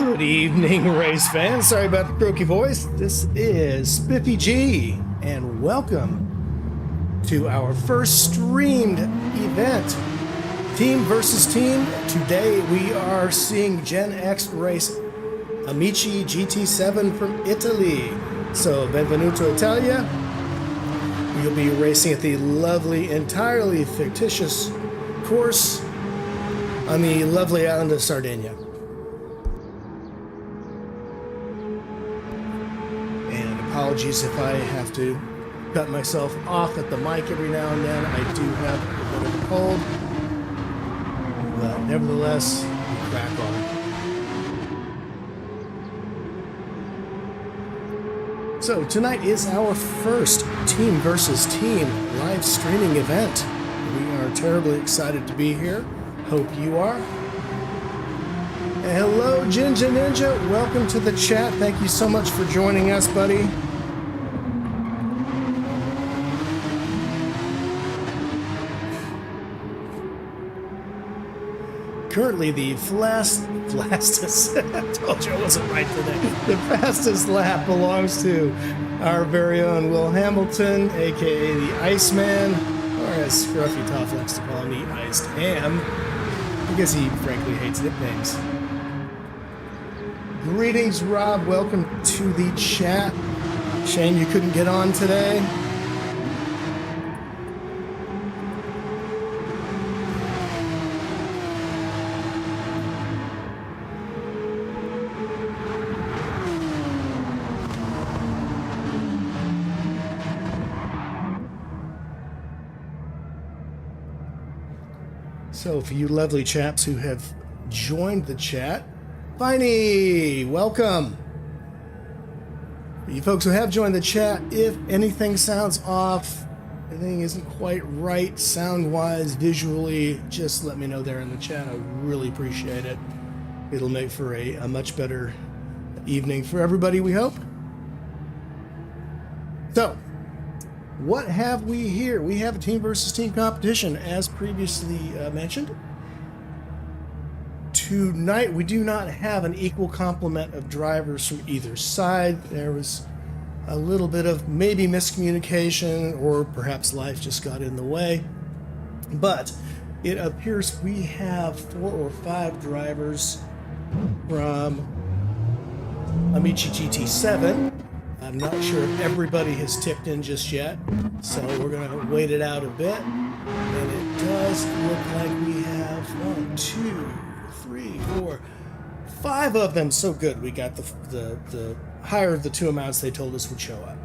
Good evening, race fans. Sorry about the croaky voice. This is Spiffy G, and welcome to our first streamed event, Team versus Team. Today we are seeing Gen X race Amici GT7 from Italy. So, Benvenuto, Italia. We'll be racing at the lovely, entirely fictitious course on the lovely island of Sardegna. Apologies if I have to cut myself off at the mic every now and then. I do have a bit of a cold, but nevertheless, we crack on. So tonight is our first Team versus Team live streaming event. We are terribly excited to be here. Hope you are. Hello, Jinja Ninja. Welcome to the chat. Thank you so much for joining us, buddy. Currently, the fastest, I told you I wasn't right today. The fastest lap belongs to our very own Will Hamilton, aka the Iceman, or as Scruffy Toff likes to call him, the Iced Ham, because he frankly hates nicknames. Greetings, Rob. Welcome to the chat. Shame you couldn't get on today. So for you lovely chaps who have joined the chat, Viney, welcome. For you folks who have joined the chat, if anything sounds off, anything isn't quite right sound-wise, visually, just let me know there in the chat. I really appreciate it. It'll make for a much better evening for everybody, we hope. So, what have we here? We have a team versus team competition, as previously mentioned. Tonight, we do not have an equal complement of drivers from either side. There was a little bit of maybe miscommunication, or perhaps life just got in the way. But it appears we have 4 or 5 drivers from Amici GT7. I'm not sure if everybody has tipped in just yet, so we're going to wait it out a bit. And it does look like we have 1, 2, 3, 4, 5 of them. So good. We got the higher of the 2 amounts they told us would show up.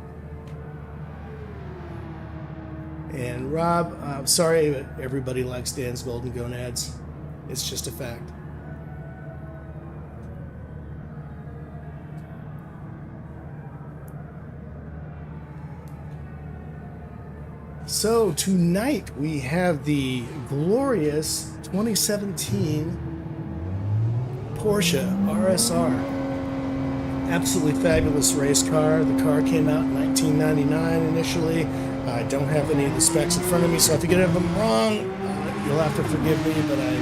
And Rob, I'm sorry, but everybody likes Dan's Golden Gonads. It's just a fact. So tonight we have the glorious 2017 Porsche RSR. Absolutely fabulous race car. The car came out in 1999 initially. I don't have any of the specs in front of me, so if you get them wrong, you'll have to forgive me, but I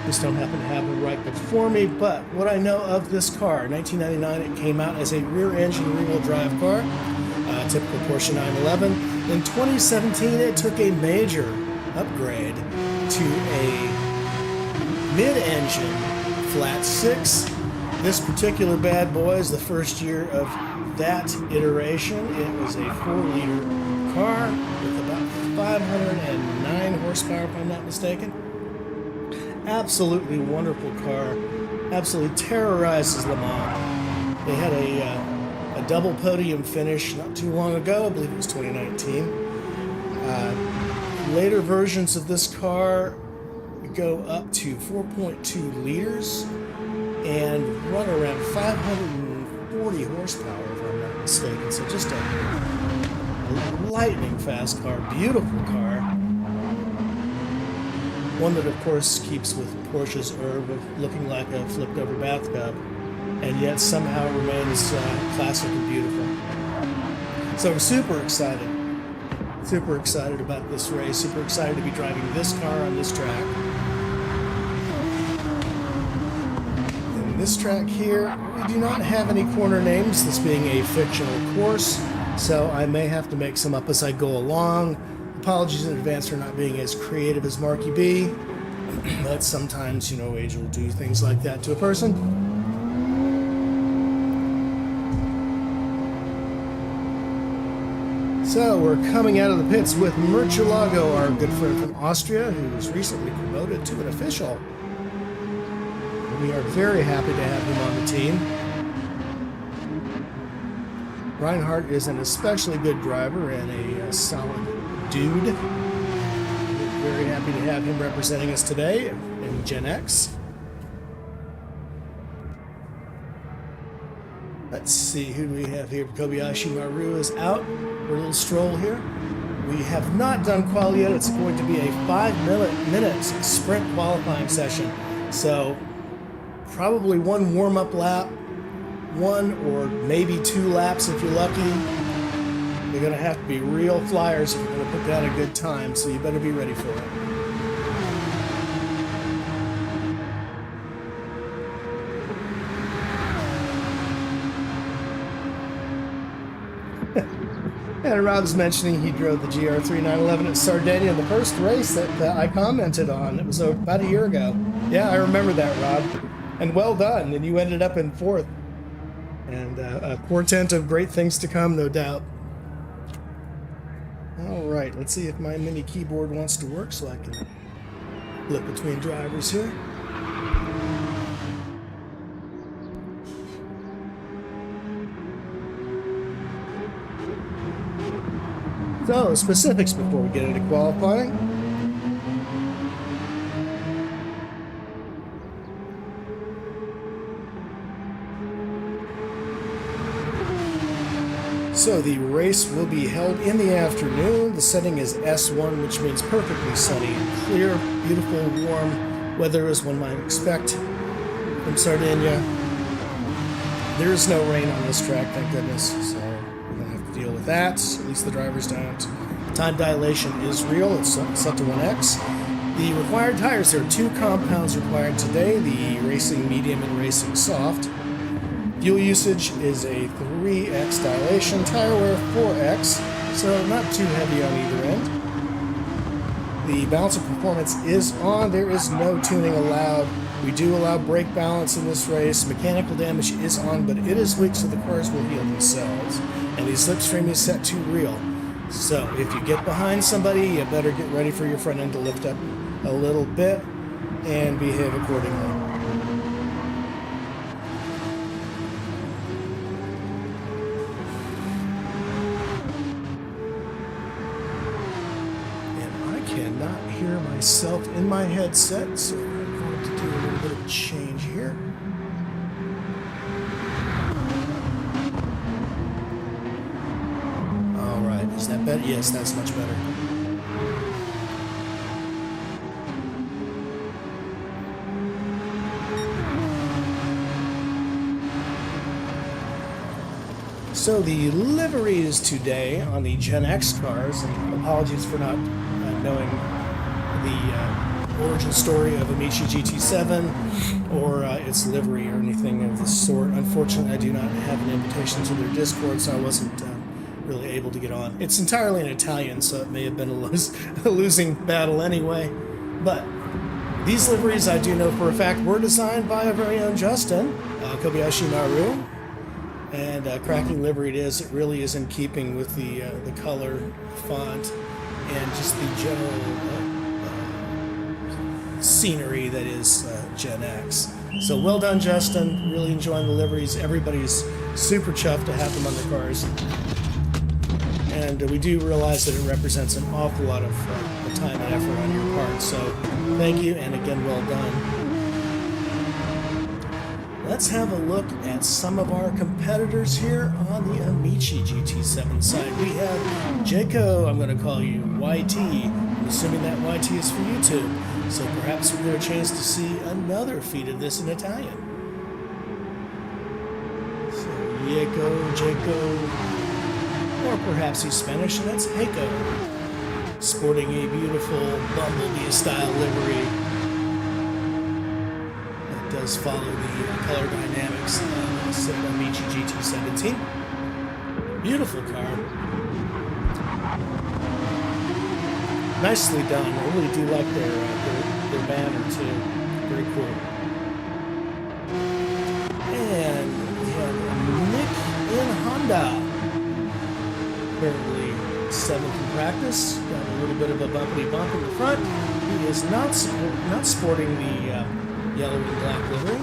just don't happen to have them right before me. But what I know of this car, 1999, it came out as a rear-engine, rear-wheel drive car. Typical Porsche 911. In 2017, it took a major upgrade to a mid-engine flat 6. This particular bad boy is the first year of that iteration. It was a 4-liter car with about 509 horsepower, if I'm not mistaken. Absolutely wonderful car. Absolutely terrorizes Le Mans. They had a double podium finish not too long ago. I believe it was 2019. Later versions of this car go up to 4.2 liters and run around 540 horsepower, if I'm not mistaken. So just a lightning fast car, beautiful car. One that, of course, keeps with Porsche's herb of looking like a flipped over bathtub, and yet somehow remains classic and beautiful. So I'm super excited about this race, super excited to be driving this car on this track. And this track here, we do not have any corner names, this being a fictional course, so I may have to make some up as I go along. Apologies in advance for not being as creative as Marky B, but sometimes, you know, age will do things like that to a person. So we're coming out of the pits with Murcielago, our good friend from Austria, who was recently promoted to an official. We are very happy to have him on the team. Reinhardt is an especially good driver and a solid dude. We're very happy to have him representing us today in Gen X. Let's see, who do we have here? Kobayashi Maru is out for a little stroll here. We have not done quali yet. It's going to be a 5-minute sprint qualifying session. So probably one warm-up lap, one or maybe 2 laps if you're lucky. You're going to have to be real flyers if you're going to put down a good time, so you better be ready for it. And Rob's mentioning he drove the GR3 911 at Sardegna, the first race that I commented on. It was about a year ago. Yeah, I remember that, Rob. And well done. And you ended up in 4th. And a portent of great things to come, no doubt. All right, let's see if my mini keyboard wants to work so I can flip between drivers here. So, specifics before we get into qualifying. So, the race will be held in the afternoon. The setting is S1, which means perfectly sunny and clear, beautiful, warm weather as one might expect from Sardinia. There is no rain on this track, thank goodness, so deal with that. At least the drivers don't. Time dilation is real. It's set to 1x. The required tires, there are 2 compounds required today, the Racing Medium and Racing Soft. Fuel usage is a 3x dilation. Tire wear 4x, so not too heavy on either end. The balance of performance is on. There is no tuning allowed. We do allow brake balance in this race. Mechanical damage is on, but it is weak, so the cars will heal themselves. And the slipstream is set to real. So if you get behind somebody, you better get ready for your front end to lift up a little bit and behave accordingly. And I cannot hear myself in my headset, so I'm going to do a little bit of change here. Is that better? Yes, that's much better. So the liveries today on the Gen X cars, and apologies for not knowing the origin story of Amici GT7 or its livery or anything of the sort. Unfortunately, I do not have an invitation to their Discord, so I wasn't really able to get on. It's entirely in Italian, so it may have been a losing battle anyway. But these liveries, I do know for a fact, were designed by our very own Justin, Kobayashi Maru, and cracking livery it is. It really is in keeping with the color, font, and just the general scenery that is Gen X. So well done, Justin. Really enjoying the liveries. Everybody's super chuffed to have them on their cars. And we do realize that it represents an awful lot of time and effort on your part. So thank you, and again, well done. Let's have a look at some of our competitors here on the Amici GT7 side. We have Jaco, I'm going to call you YT. I'm assuming that YT is for YouTube. So perhaps we get a chance to see another feat of this in Italian. So Jaco. Or perhaps he's Spanish, and that's Heiko, sporting a beautiful Bumblebee-style livery. That does follow the color dynamics of the Amici GT7. Beautiful car. Nicely done. I really do like their banner too. Very cool. And we have Nick in Honda. Apparently 7th in practice. Got a little bit of a bumpity bump in the front. He is not sporting the yellow and black livery,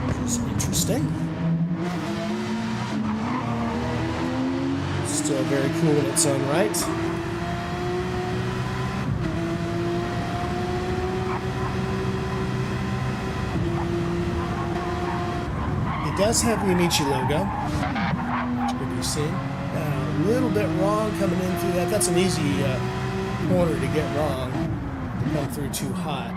which is interesting. Still very cool in its own right. It does have the Amici logo, which can be seen. A little bit wrong coming in through that. That's an easy corner to get wrong, to come through too hot.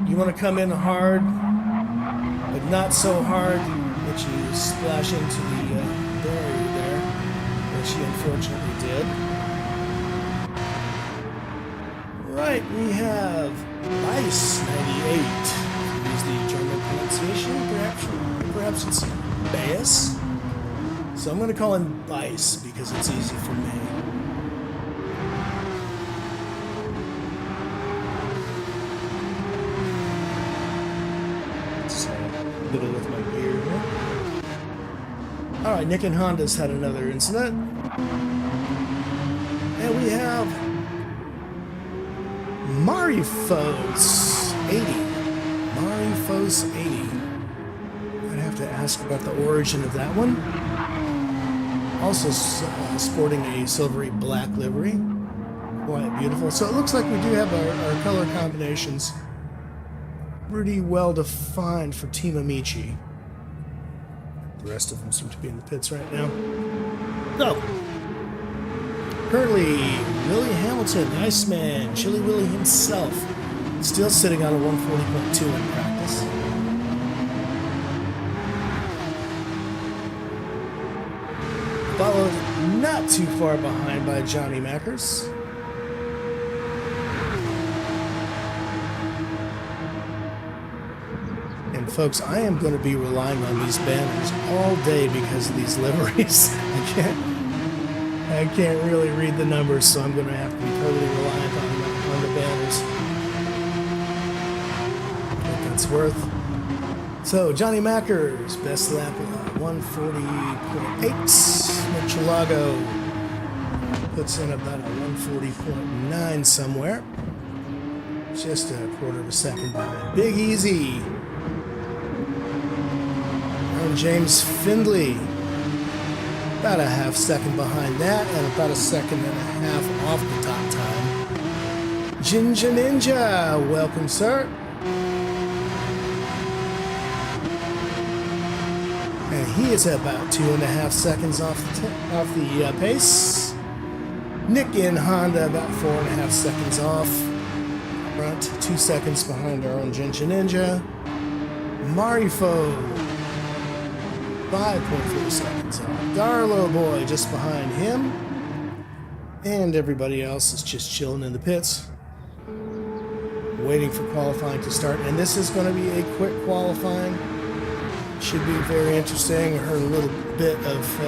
You want to come in hard, but not so hard that you splash into the barrier there, which she unfortunately did. Right, we have Ice 98. Use the German pronunciation, perhaps it's Bass. So I'm going to call him Ice because it's easy for me. Little with my gear here. Alright, Nick and Honda's had another incident. And we have Marifos 80. Marifos 80. I'd have to ask about the origin of that one. Also sporting a silvery black livery. Quite beautiful. So it looks like we do have our color combinations pretty well defined for Team Amici. The rest of them seem to be in the pits right now. So, currently, Willie Hamilton, Iceman, Chili Willie himself, still sitting on a 140.2 in practice. Followed not too far behind by Johnny Mackers. And folks, I am going to be relying on these banners all day because of these liveries. I can't really read the numbers, so I'm going to have to be totally reliant on the banners. What that's worth. So, Johnny Mackers, best lap 140.8. Michelago puts in about a 140.9 somewhere. Just a quarter of a second behind Big Easy. And James Findlay, about a half second behind that, and about a second and a half off the top time. Ginger Ninja, welcome, sir. And he is about 2.5 seconds off the pace. Nick in Honda about 4.5 seconds off. Front 2 seconds behind our own Ginger Ninja. Marifo 5.4 seconds off. Darlow Boy just behind him. And everybody else is just chilling in the pits, waiting for qualifying to start. And this is going to be a quick qualifying. Should be very interesting. I heard a little bit of,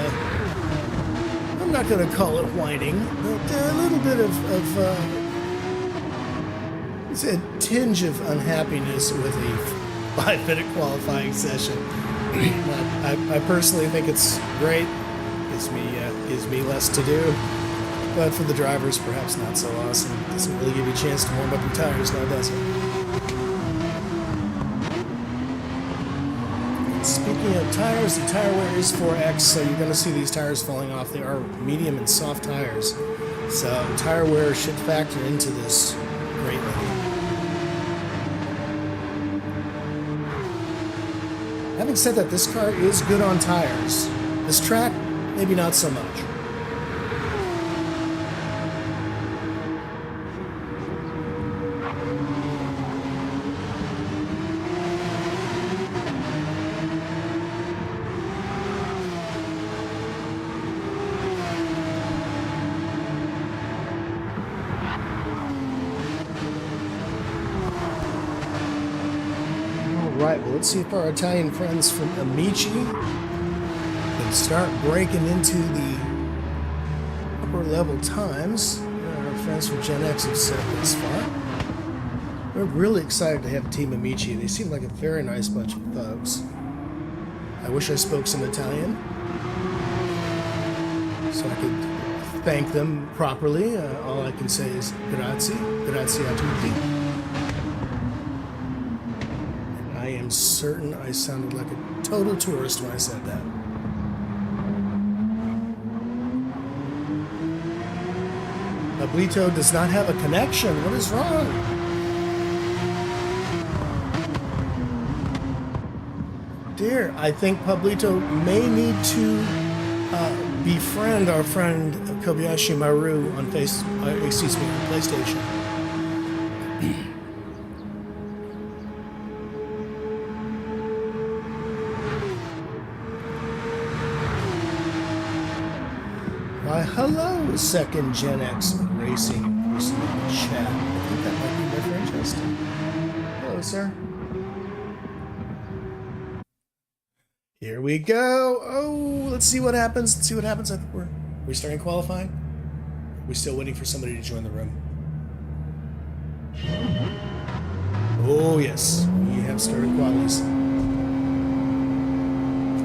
I'm not going to call it whining, but a little bit of it's a tinge of unhappiness with a 5-minute qualifying session. I personally think it's great. Gives me less to do. But for the drivers, perhaps not so awesome. Doesn't really give you a chance to warm up your tires now, does it? Speaking of tires, the tire wear is 4X, so you're going to see these tires falling off. They are medium and soft tires. So tire wear should factor into this greatly. Having said that, this car is good on tires. This track, maybe not so much. let's see if our Italian friends from Amici can start breaking into the upper level times. Our friends from Gen X have said this far. We're really excited to have Team Amici. They seem like a very nice bunch of folks. I wish I spoke some Italian so I could thank them properly. All I can say is grazie, grazie a tutti. And I am certain I sounded like a total tourist when I said that. Pablito does not have a connection. What is wrong? Dear, I think Pablito may need to befriend our friend Kobayashi Maru on PlayStation. Why, hello, second Gen X racing person in the chat. I think that might be my friend Justin. Hello, sir. Here we go. Oh, let's see what happens. Let's see what happens. I think we're starting qualifying. We're still waiting for somebody to join the room. Oh, yes. We have started qualies.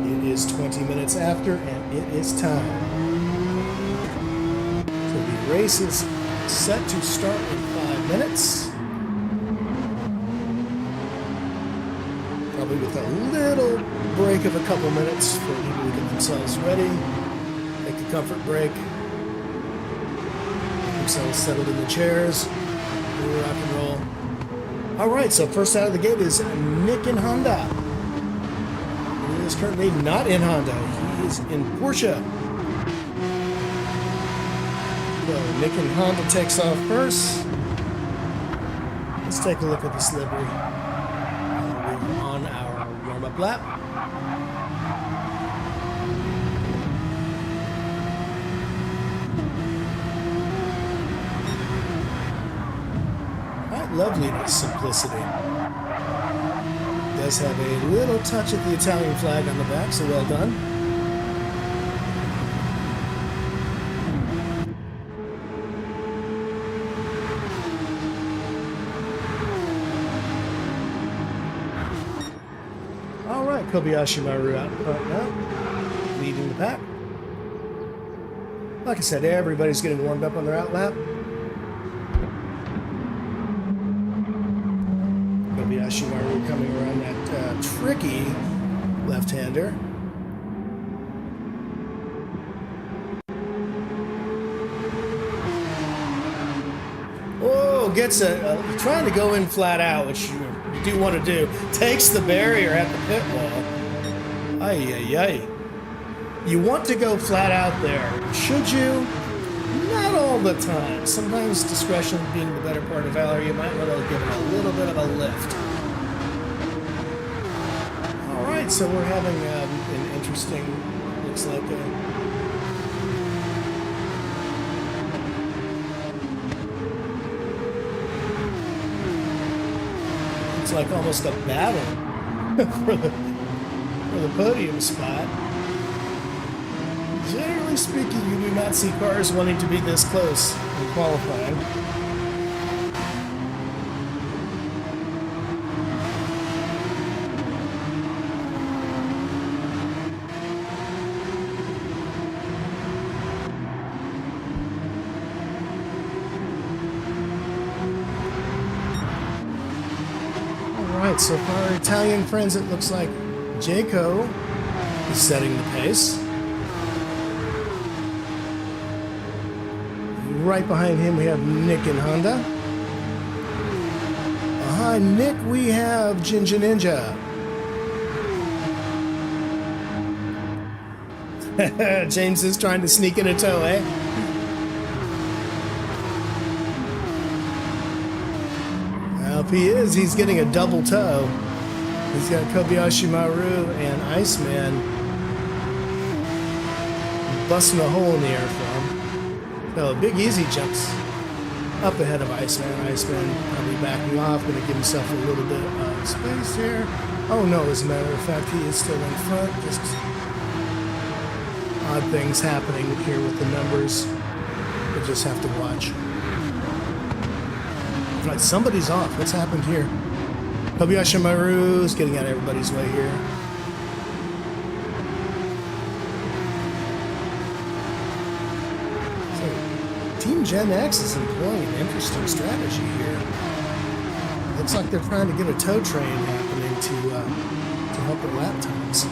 It is 20 minutes after, and it is time. So the race is set to start in 5 minutes. Probably with a little break of a couple minutes for people to get themselves ready, take a comfort break, get themselves settled in the chairs, rock and roll. All right, so first out of the gate is Nick in Honda. He is currently not in Honda. He is in Porsche. So Nick in Honda takes off first. Let's take a look at this livery. We're on our warm-up lap. Loveliness, simplicity. Does have a little touch of the Italian flag on the back, so well done. All right, Kobayashi Maru out front now, leading the pack. Like I said, everybody's getting warmed up on their out lap. Kobayashi Maru coming around that tricky left-hander. Oh, gets trying to go in flat out, which you do want to do. Takes the barrier at the pit wall. Ay, ay, ay. You want to go flat out there. Should you? Not all the time. Sometimes discretion being the better part of valor, you might want to give it a little bit of a lift. All right, so we're having an interesting, looks like it's like almost a battle for the podium spot. Generally speaking, you do not see cars wanting to be this close in qualifying. Alright, so for our Italian friends, it looks like Jaco is setting the pace. Right behind him, we have Nick in Honda. Behind Nick, we have Jinja Ninja. James is trying to sneak in a tow, eh? Well, if he is, he's getting a double tow. He's got Kobayashi Maru and Iceman busting a hole in the air for him. So Big Easy jumps up ahead of Iceman. Iceman probably backing off, going to give himself a little bit of space here. Oh no, as a matter of fact, he is still in front. Just odd things happening here with the numbers. We'll just have to watch. Right, somebody's off. What's happened here? Kobayashi Maru's getting out of everybody's way here. So, Team Gen X is employing an interesting strategy here. Looks like they're trying to get a tow train happening to help their lap times.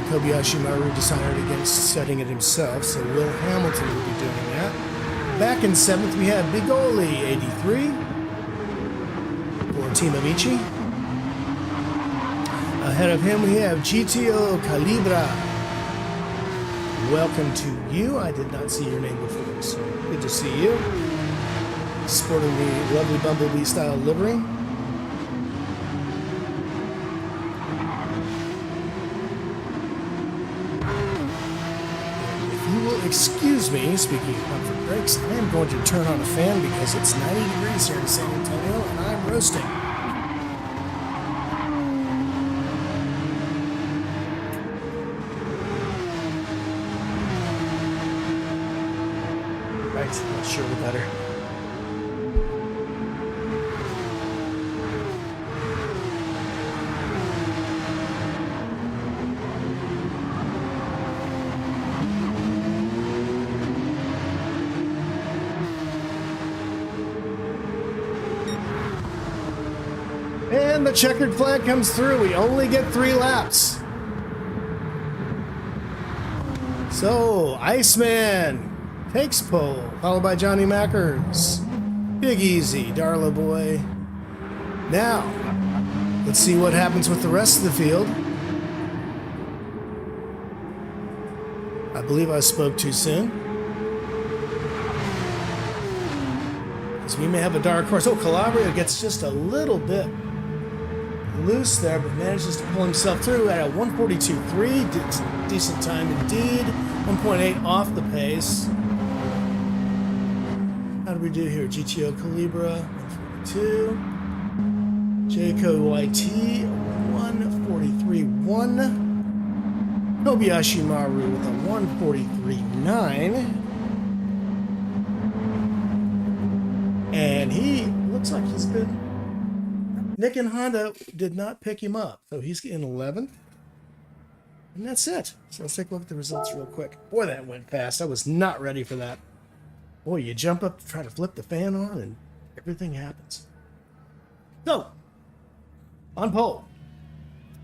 Kobayashi Maru decided against setting it himself, so Will Hamilton will be doing that. Back in 7th, we have Bigoli 83 for Team Amici. Ahead of him, we have GTO Calibra. Welcome to you. I did not see your name before, so good to see you. Sporting the lovely Bumblebee style livery. Excuse me, speaking of comfort breaks, I am going to turn on a fan because it's 90 degrees here in San Antonio and I'm roasting. Right, not sure the better. And the checkered flag comes through. We only get 3 laps. So, Iceman takes pole, followed by Johnny Mackers. Big Easy, Darla Boy. Now, let's see what happens with the rest of the field. I believe I spoke too soon. Because we may have a dark horse. Oh, Calabria gets just a little bit loose there, but manages to pull himself through at a 142.3. Decent time indeed. 1.8 off the pace. How do we do here? GTO Calibra 142. Jayco YT 143.1. Kobayashi Maru with a 143.9. And he looks like he's been... Nick and Honda did not pick him up, so he's in 11th. And that's it. So let's take a look at the results real quick. Boy, that went fast. I was not ready for that. Boy, you jump up to try to flip the fan on, and everything happens. So, on pole.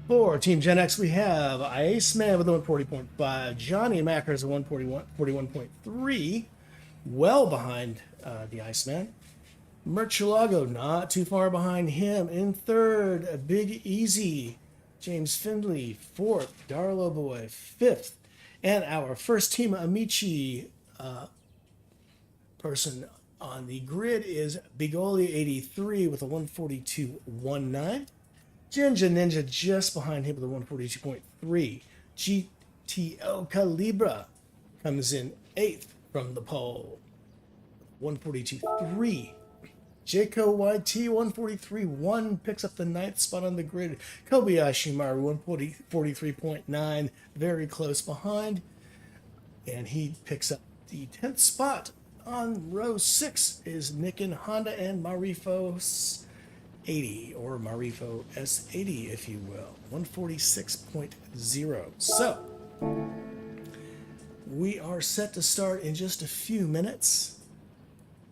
For Team Gen X, we have Iceman with a 140.5. Johnny Mackers a 141.3. Well behind the Iceman. Murcielago not too far behind him. In 3rd, a Big Easy. James Findlay 4th. Darla Boy 5th. And our first Team Amici person on the grid is Bigoli 83 with a 142.19. Jinja Ninja just behind him with a 142.3. GTO Calibra comes in 8th from the pole. 142.3. Jayco YT 143.1 picks up the 9th spot on the grid. Kobayashi Maru 143.9, very close behind. And he picks up the 10th spot. On row 6 is Nick and Honda and Marifo 80, or Marifo S80, if you will. 146.0. So, we are set to start in just a few minutes.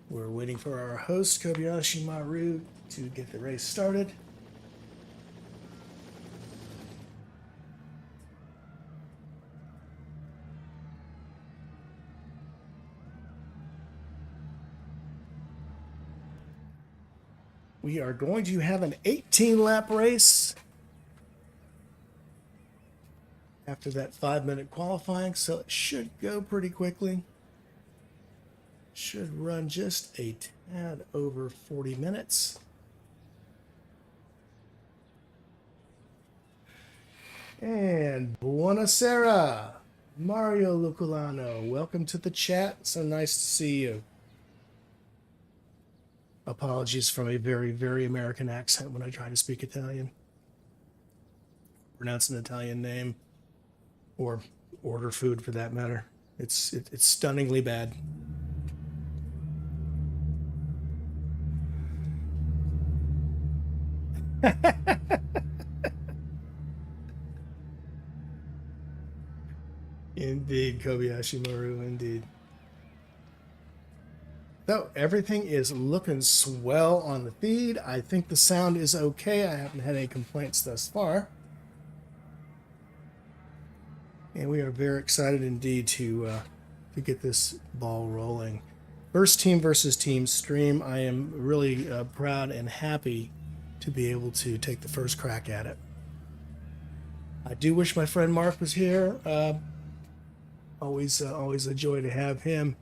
We're waiting for our host, Kobayashi Maru, to get the race started. We are going to have an 18-lap race after that 5-minute qualifying, so it should go pretty quickly. Should run just a tad over 40 minutes. And buonasera, Mario Luculano. Welcome to the chat. So nice to see you. Apologies from a very, very American accent when I try to speak Italian. pronounce an Italian name or order food for that matter. It's stunningly bad. Indeed, Kobayashi Maru, indeed. So everything is looking swell on the feed. I think the sound is okay. I haven't had any complaints thus far. And we are very excited indeed to get this ball rolling. First team versus team stream. I am really proud and happy to be able to take the first crack at it. I do wish my friend Mark was here. Always a joy to have him.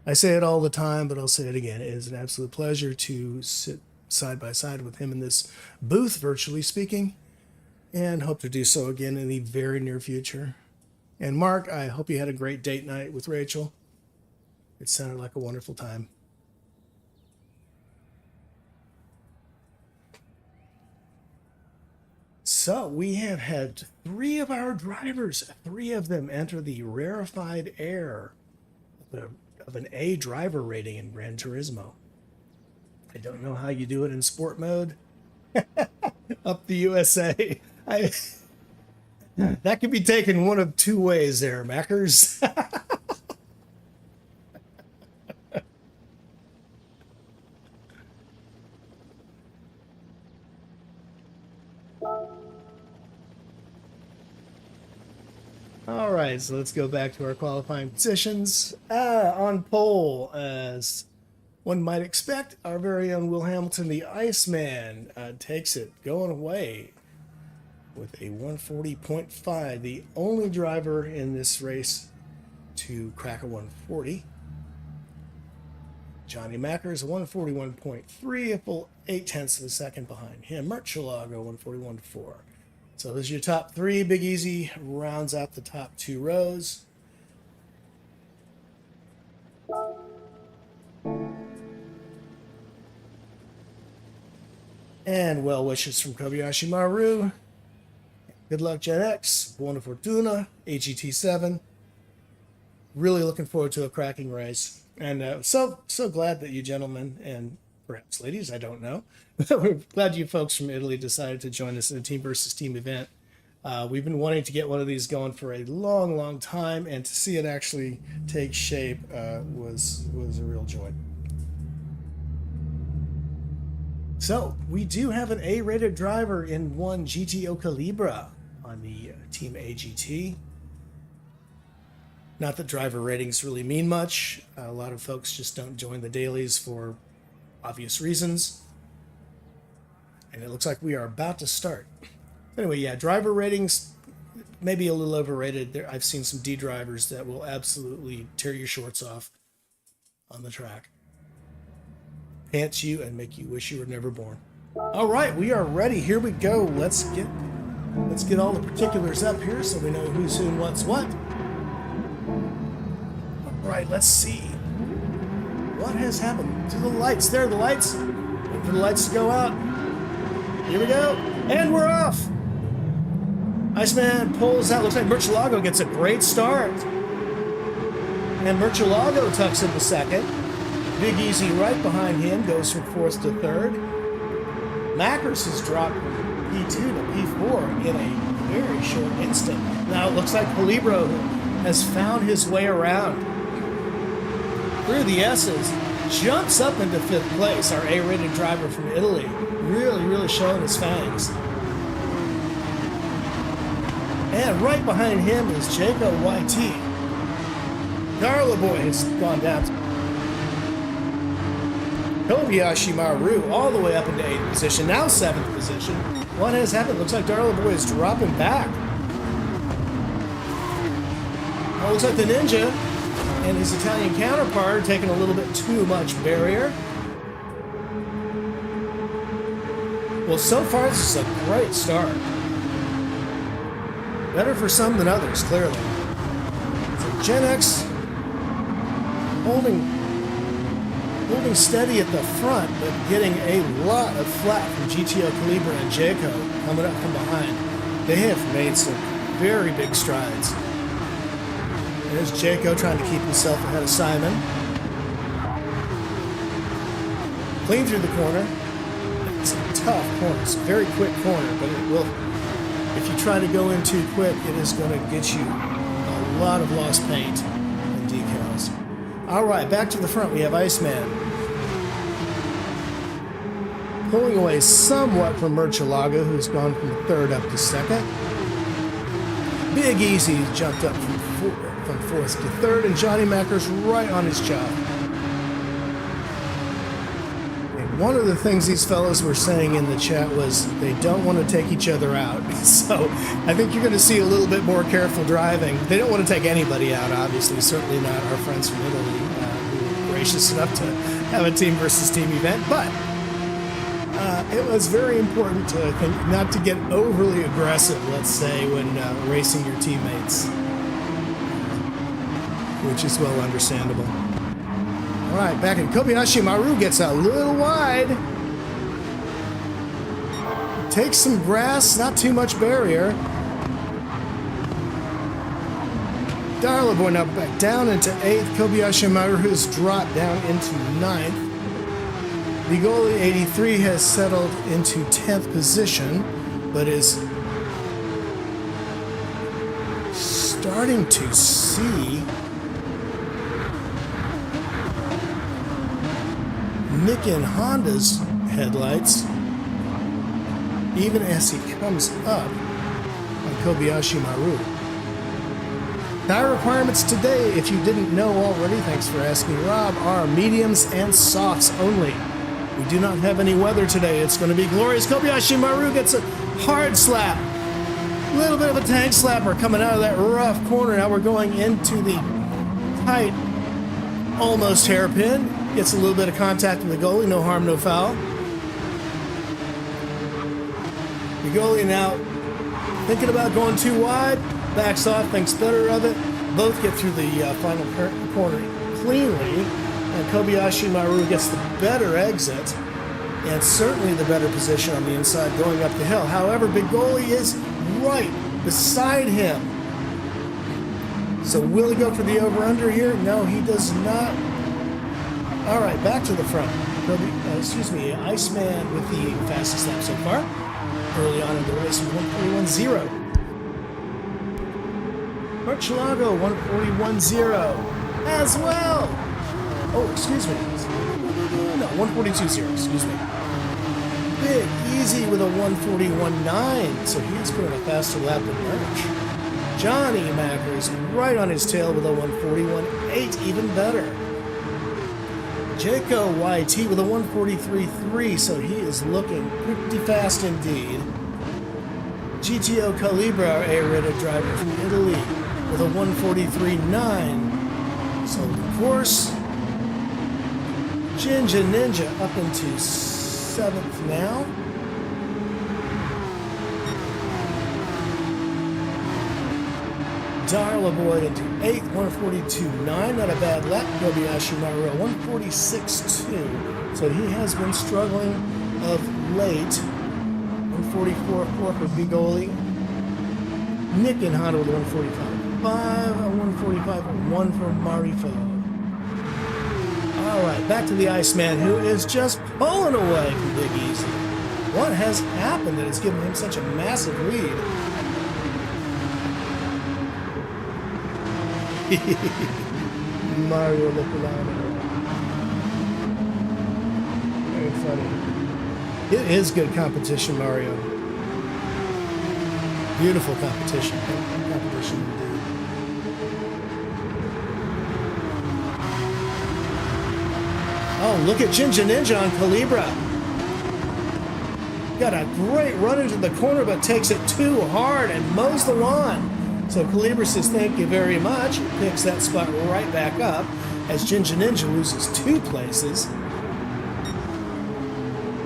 I say it all the time, but I'll say it again. It is an absolute pleasure to sit side by side with him in this booth, virtually speaking, and hope to do so again in the very near future. And Mark, I hope you had a great date night with Rachel. It sounded like a wonderful time. So we have had 3 of our drivers, 3 of them enter the rarefied air of an A driver rating in Gran Turismo. I don't know how you do it in sport mode. Up the USA. That could be taken one of 2 ways there, Mackers. All right, so let's go back to our qualifying positions. On pole, as one might expect, our very own Will Hamilton, the Iceman, takes it, going away with a 140.5, the only driver in this race to crack a 140. Johnny Macker is a 141.3, a full 0.8 of a second behind him. Murcielago, 141.4. So there's your top 3. Big Easy rounds out the top 2 rows. And well wishes from Kobayashi Maru. Good luck, Gen X. Buona fortuna, GT7. Really looking forward to a cracking race. And so glad that you gentlemen and perhaps ladies, I don't know. We're glad you folks from Italy decided to join us in a team versus team event. We've been wanting to get one of these going for a long time, and to see it actually take shape was a real joy. So we do have an A-rated driver in one GTO Calibra on the Team AGT. Not that driver ratings really mean much. A lot of folks just don't join the dailies for obvious reasons. And it looks like we are about to start. Anyway, yeah, driver ratings maybe a little overrated. I've seen some D drivers that will absolutely tear your shorts off on the track. Pants you and make you wish you were never born. All right, we are ready. Here we go. Let's get all the particulars up here so we know who's who and what's what. All right, let's see what has happened to the lights. There are the lights. Wait for the lights to go out. Here we go, and we're off. Iceman pulls out. Looks like Murcielago gets a great start, and Murcielago tucks into second. Big Easy right behind him goes from 4th to 3rd. Mackers has dropped from P2 to P4 in a very short instant. Now it looks like Calibro has found his way around through the S's, jumps up into 5th place. Our A-rated driver from Italy, really showing his fangs. And right behind him is Jaco YT. Darla Boy has gone down. Kobayashi Maru all the way up into 8th position, now 7th position. What has happened? Looks like Darla Boy is dropping back. Well, looks like the Ninja and his Italian counterpart are taking a little bit too much barrier. Well, so far this is a great start. Better for some than others, clearly. So Gen X holding steady at the front, but getting a lot of flack from GTO Calibra and Jaco coming up from behind. They have made some very big strides. There's Jaco trying to keep himself ahead of Simon. Clean through the corner. It's a tough corner. It's a very quick corner, but it will, if you try to go in too quick, it is going to get you a lot of lost paint and decals. All right, back to the front. We have Iceman. Pulling away somewhat from Murcielago, who's gone from third up to second. Big Easy jumped up from fourth to third, and Johnny Macker's right on his job. And one of the things these fellows were saying in the chat was they don't want to take each other out. So I think you're going to see a little bit more careful driving. They don't want to take anybody out, obviously. Certainly not our friends from Italy, who were gracious enough to have a team versus team event. But it was very important to, I think, not to get overly aggressive, let's say, when racing your teammates, which is well understandable. All right, back in Kobayashi Maru gets a little wide. Takes some grass, not too much barrier. Darlaboy now back down into 8th. Kobayashi Maru has dropped down into 9th. Bigoli 83 has settled into 10th position, but is starting to see Nick in Honda's headlights, even as he comes up on Kobayashi Maru. Tire requirements today, if you didn't know already, thanks for asking Rob, are mediums and softs only. We do not have any weather today. It's going to be glorious. Kobayashi Maru gets a hard slap. A little bit of a tank slapper coming out of that rough corner. Now we're going into the tight, almost hairpin. Gets a little bit of contact with the goalie. No harm, no foul. The goalie now thinking about going too wide. Backs off, thinks better of it. Both get through the final corner cleanly. And Kobayashi Maru gets the better exit and certainly the better position on the inside going up the hill. However, Big Goalie is right beside him. So will he go for the over-under here? No, he does not. All right, back to the front. Iceman with the fastest lap so far. Early on in the race with 141.0. Murcielago 141.0 as well. Oh, excuse me. No, 142.0, excuse me. Big Easy with a 141.9, so he's putting a faster lap than Merch. Johnny Macker's right on his tail with a 141.8, even better. Jaco YT with a 143.3, so he is looking pretty fast indeed. GTO Calibra, our A-rated driver from Italy, with a 143.9. So, of course, Jinja Ninja up into 7th now. Darlaboy into 8th, 142.9. Not a bad lap. Kobayashi Maru, 146.2. So he has been struggling of late. 144.4 for Bigoli. Nick in Honda with 145.5. 145.1 for Marifo. All right, back to the Iceman, who is just pulling away from Big Easy. What has happened that has given him such a massive lead? Mario Lopulano. Very funny. It is good competition, Mario. Beautiful competition. Competition indeed. Oh, look at Jinja Ninja on Calibra. Got a great run into the corner, but takes it too hard and mows the lawn. So Calibra says thank you very much. Picks that spot right back up as Jinja Ninja loses 2 places.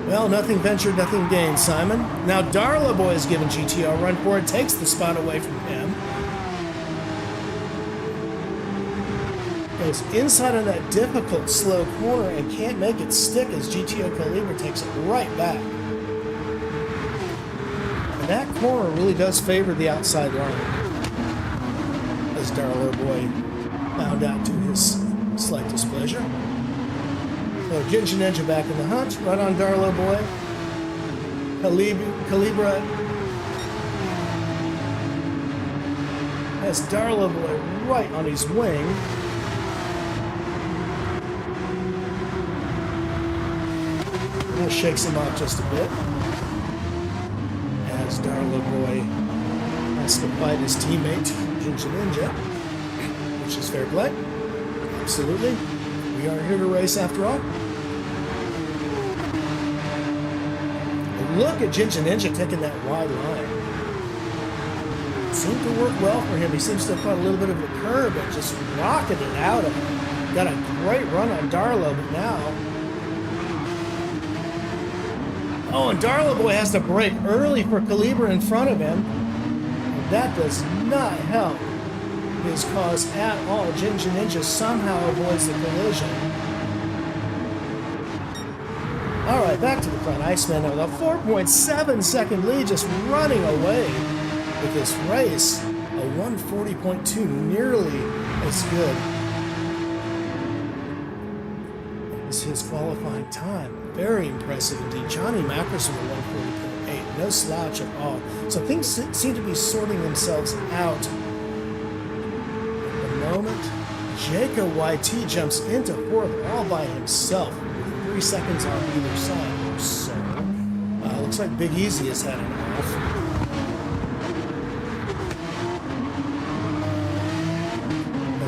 Well, nothing ventured, nothing gained, Simon. Now Darlaboy is given GTO a run for it, takes the spot away from him. Goes inside on that difficult slow corner and can't make it stick as GTO Calibra takes it right back. And That corner really does favor the outside line, as Darlow Boy found out to his slight displeasure. So Ginger Ninja back in the hunt, right on Darlow Boy. Calibra has Darlow Boy right on his wing. That shakes him off just a bit. As Darlow Boy has to fight his teammate, Ginger Ninja, which is fair play. Absolutely. We are here to race after all. Look at Ginger Ninja taking that wide line. It seemed to work well for him. He seems to have caught a little bit of a curve and just rocketed it out of him. Got a great run on Darlow, but now... Oh, and Darlow Boy has to brake early for Calibra in front of him. That does not help his cause at all. Ginger Ninja somehow avoids the collision. All right, back to the front. Iceman with a 4.7 second lead, just running away with this race. A 140.2, nearly as good as his qualifying time. Very impressive indeed. Johnny Macris with a 140.8, no slouch at all. So things seem to be sorting themselves out. At the moment, Jacob YT jumps into fourth all by himself. 3 seconds on either side. So, looks like Big Easy has had an off.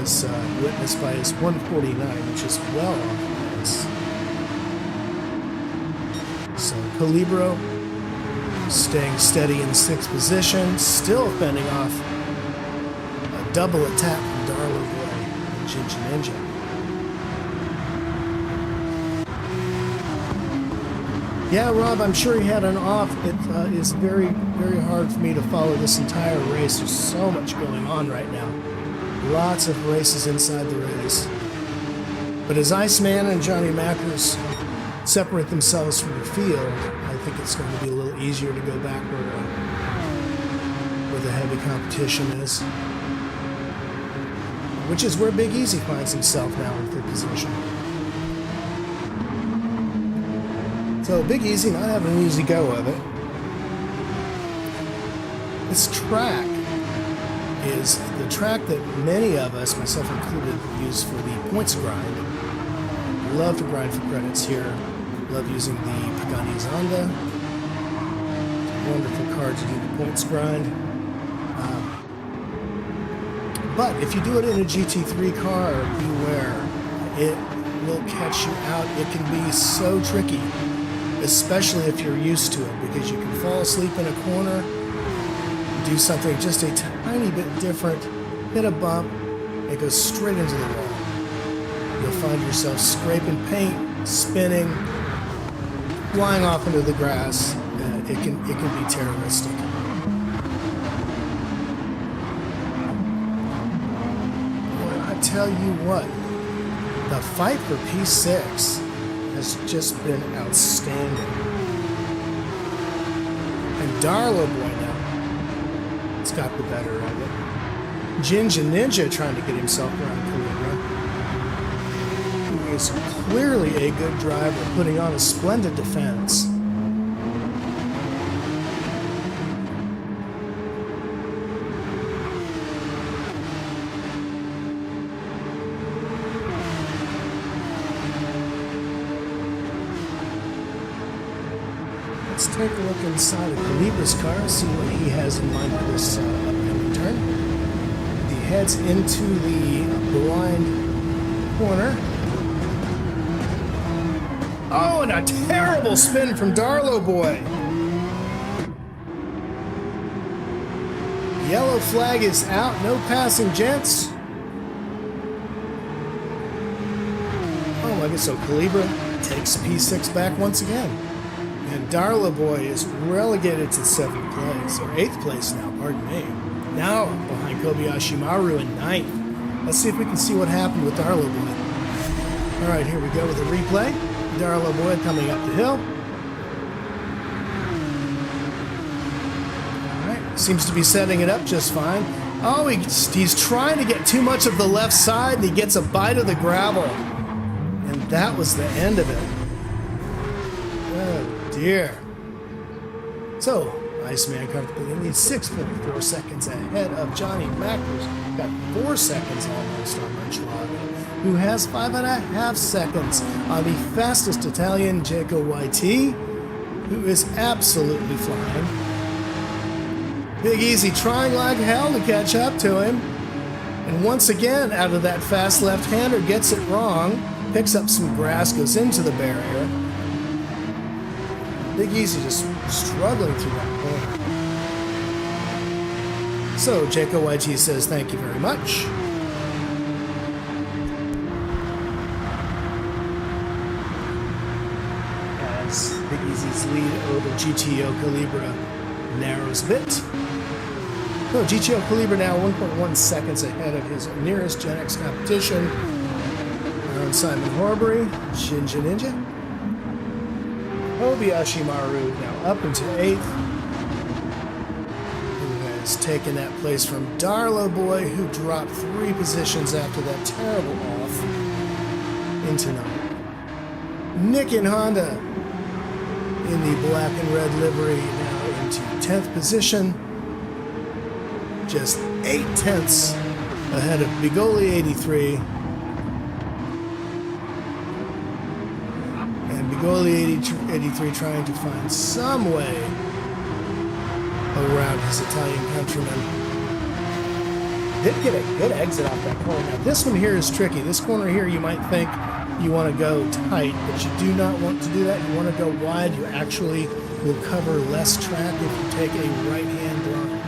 As witnessed by his 149, which is well off this. So, Calibro staying steady in 6th position, still fending off a double attack from Darlow Boy and Ginger Ninja. Yeah, Rob, I'm sure he had an off. It is very, very hard for me to follow this entire race. There's so much going on right now. Lots of races inside the race. But as Iceman and Johnny Macris separate themselves from the field, I think it's going to be a little easier to go back where the heavy competition is. Which is where Big Easy finds himself now in 5th position. So Big Easy not having an easy go of it. This track is the track that many of us, myself included, use for the points grind. Love to grind for credits here. Love using the Pagani Zonda. Wonderful car to do the points grind. But if you do it in a GT3 car, beware. It will catch you out. It can be so tricky. Especially if you're used to it, because you can fall asleep in a corner, do something just a tiny bit different, hit a bump, and go straight into the wall. You'll find yourself scraping paint, spinning, flying off into the grass. It can be terroristic. Boy, I tell you what, the fight for P6 has just been outstanding. And Darlow Boy now, it's got the better of it. Ginger Ninja trying to get himself around Calibra. He is clearly a good driver, putting on a splendid defense. Let's take a look inside of Calibra's car, see what he has in mind for this upcoming turn. He heads into the blind corner. Oh, and a terrible spin from Darlow Boy. Yellow flag is out, no passing, gents. Oh, I guess so. Calibra takes P6 back once again. And Darlow Boy is relegated to 7th place, or 8th place now, pardon me. Now behind Kobayashi Maru in 9th. Let's see if we can see what happened with Darlow Boy. All right, here we go with a replay. Darlow Boy coming up the hill. Seems to be setting it up just fine. Oh, he's trying to get too much of the left side, and he gets a bite of the gravel. And that was the end of it. Oh, dear. So, Iceman comfortably leads 6.4 seconds ahead of Johnny Mack, who's got 4 seconds almost on Munchlaga, who has 5.5 seconds on the fastest Italian, Jaco YT, who is absolutely flying. Big Easy trying like hell to catch up to him. And once again, out of that fast left-hander, gets it wrong, picks up some grass, goes into the barrier. Big Easy just struggling through that corner. So, Jaco YT says thank you very much. As Big Easy's lead over GTO Calibra narrows a bit. So GTO Calibra now 1.1 seconds ahead of his nearest Gen X competition. Around Simon Horbury, Shinja Ninja. Kobayashi Maru now up into 8th. Who has taken that place from Darlo Boy, who dropped 3 positions after that terrible off into 9th. Nick in Honda in the black and red livery now into 10th position. Just 0.8 ahead of Bigoli 83. And Bigoli 83 trying to find some way around his Italian countryman. Did get a good exit off that corner. Now this one here is tricky. This corner here you might think you want to go tight, but you do not want to do that. You want to go wide. You actually will cover less track if you take a right-hand drive.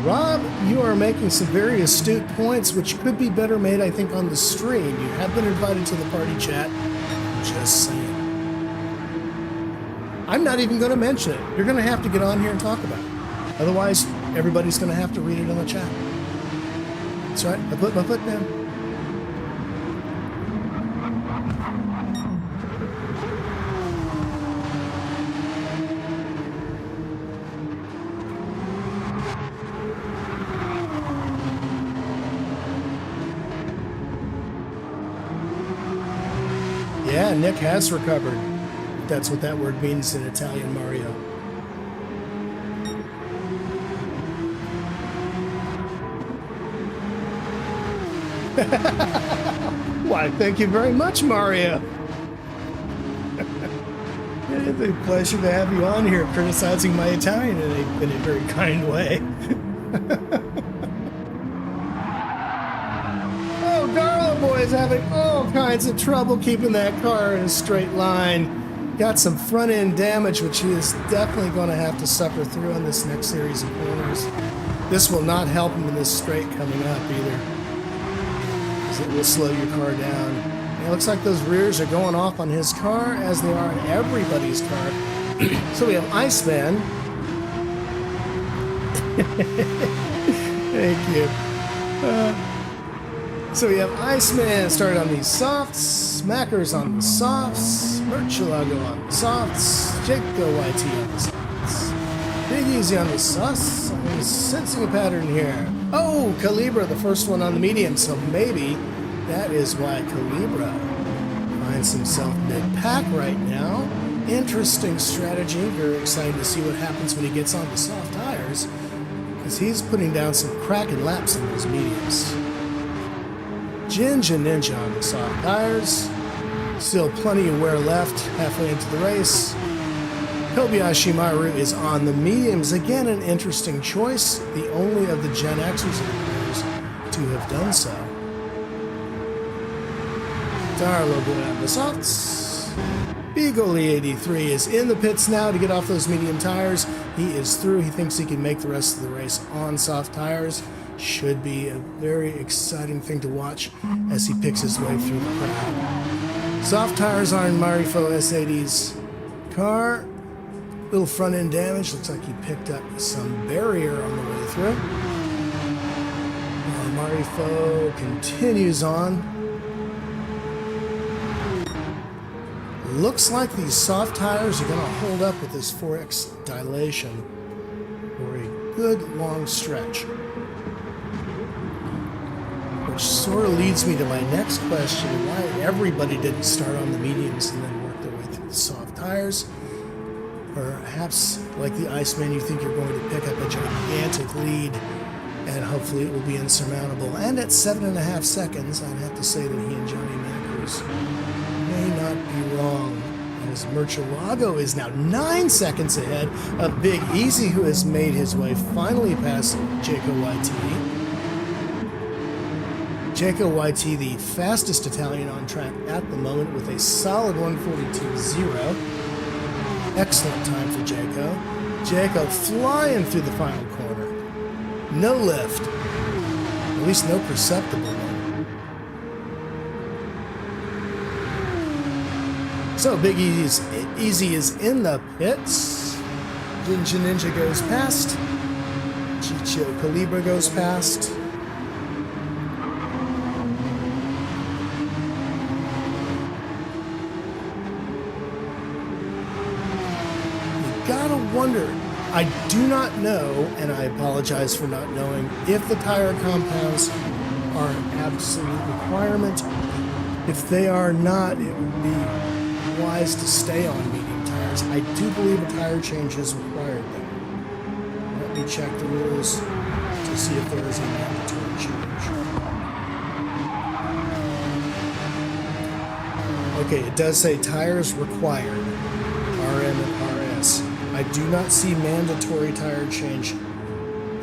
Rob, you are making some very astute points, which could be better made, I think, on the stream. You have been invited to the party chat. Just saying. I'm not even going to mention it. You're going to have to get on here and talk about it. Otherwise, everybody's going to have to read it on the chat. That's right. I put my foot down. Yeah, Nick has recovered. That's what that word means in Italian, Mario. Why, thank you very much, Mario. It's a pleasure to have you on here criticizing my Italian in a very kind way. Boy is having all kinds of trouble keeping that car in a straight line. Got some front end damage, which he is definitely going to have to suffer through on this next series of corners. This will not help him in this straight coming up either, because it will slow your car down. And it looks like those rears are going off on his car, as they are on everybody's car. So we have Iceman. Thank you. So we have Iceman started on these softs, Smackers on the softs, Murcielago on the softs, Jaco YT on the softs, Big Easy on the softs. I'm sensing a pattern here. Oh, Calibra, the first one on the medium, so maybe that is why Calibra finds himself mid-pack right now. Interesting strategy. Very excited to see what happens when he gets on the soft tires, because he's putting down some cracking laps in those mediums. Jinja Ninja on the soft tires. Still plenty of wear left halfway into the race. Kobayashi Maru is on the mediums. Again, an interesting choice. The only of the Gen Xers to have done so. Darlo Boy on the softs. Bigoli 83 is in the pits now to get off those medium tires. He is through. He thinks he can make the rest of the race on soft tires. Should be a very exciting thing to watch as he picks his way through the crowd. Soft tires are in Marifo S80's car. Little front end damage. Looks like he picked up some barrier on the way through. Marifo continues on. Looks like these soft tires are going to hold up with this 4X dilation for a good long stretch. Which sort of leads me to my next question, why everybody didn't start on the mediums and then work their way through the soft tires. Perhaps, like the Iceman, you think you're going to pick up a gigantic lead and hopefully it will be insurmountable. And at 7.5 seconds, I'd have to say that he and Johnny Mackers may not be wrong. As Murcielago is now 9 seconds ahead of Big Easy, who has made his way finally past Jaco YT. Jaco YT, the fastest Italian on track at the moment, with a solid 142.0. Excellent time for Jaco. Jaco flying through the final corner. No lift. At least no perceptible one. So Big Easy is in the pits. Ninja goes past. Chicho Calibra goes past. Gotta wonder, I do not know, and I apologize for not knowing, if the tire compounds are an absolute requirement. If they are not, it would be wise to stay on medium tires. I do believe a tire change is required though. Let me check the rules to see if there is a mandatory change. Okay, it does say tires required, RM and RS. I do not see mandatory tire change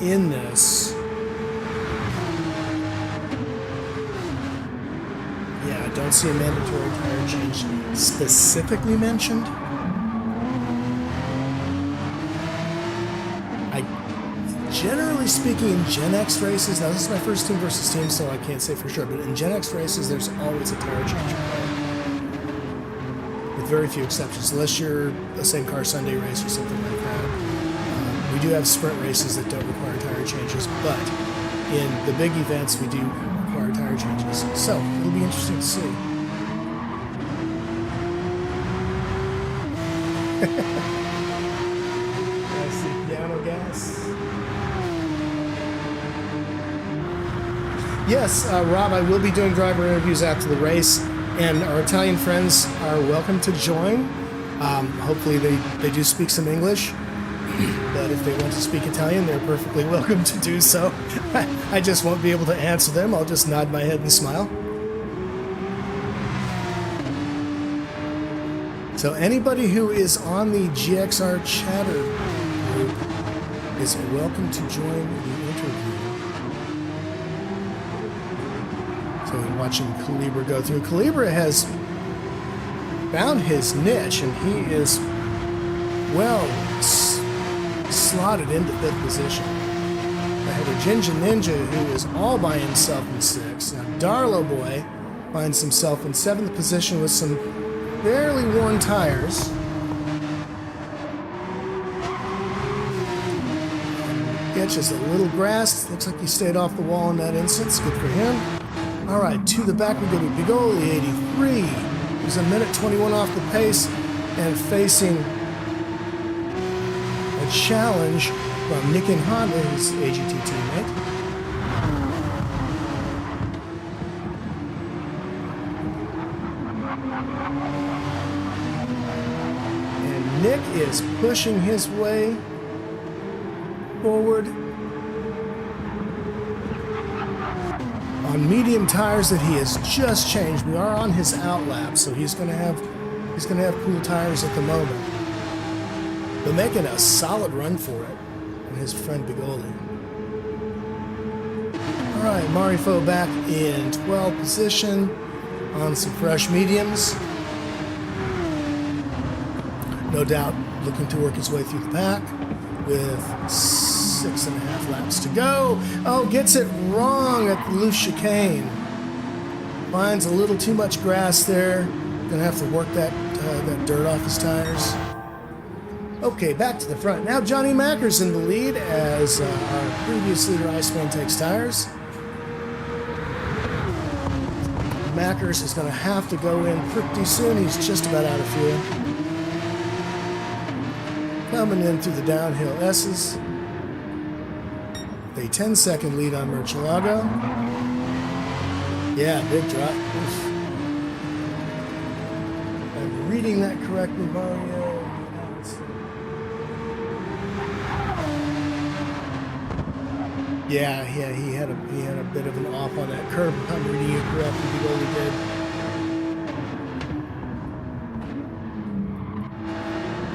in this. Yeah, I don't see a mandatory tire change specifically mentioned. Generally speaking, in Gen X races, now this is my first team versus team, so I can't say for sure, but in Gen X races, there's always a tire change required. With very few exceptions, unless you're a same car Sunday race or something like that. We do have sprint races that don't require tire changes, but in the big events, we do require tire changes. So, it'll be interesting to see. That's the piano gas. Yes, Rob, I will be doing driver interviews after the race, and our Italian friends are welcome to join. Hopefully they do speak some English, but if they want to speak Italian, they're perfectly welcome to do so. I just won't be able to answer them. I'll just nod my head and smile. So anybody who is on the GXR chatter group is welcome to join the interview. So we're watching Calibra go through. Calibra has found his niche, and he is well slotted into fifth position. Ahead of Ninja, who is all by himself in sixth. Now Darlo Boy finds himself in seventh position with some fairly worn tires. Catches a little grass. Looks like he stayed off the wall in that instance. Good for him. All right, to the back we go to Bigoli, 83. He's a minute 21 off the pace and facing a challenge from Nick and Honda, his AGT teammate. And Nick is pushing his way forward on medium tires that he has just changed. We are on his outlap, so he's going to have cool tires at the moment, but making a solid run for it. And his friend Bigoli. All right, Marifo back in 12th position on some fresh mediums. No doubt looking to work his way through the pack with 6.5 laps to go. Oh, gets it wrong at the loose chicane. Finds a little too much grass there. Gonna have to work that dirt off his tires. Okay, back to the front. Now Johnny Macker's in the lead as our previous leader, Iceman, takes tires. Mackers is going to have to go in pretty soon. He's just about out of fuel. Coming in through the downhill S's. A 10-second lead on Murcielago. Yeah, big drop. Oof. I'm reading that correctly, Mario. Yeah, he had a bit of an off on that curve. If I'm reading it correctly, he only did.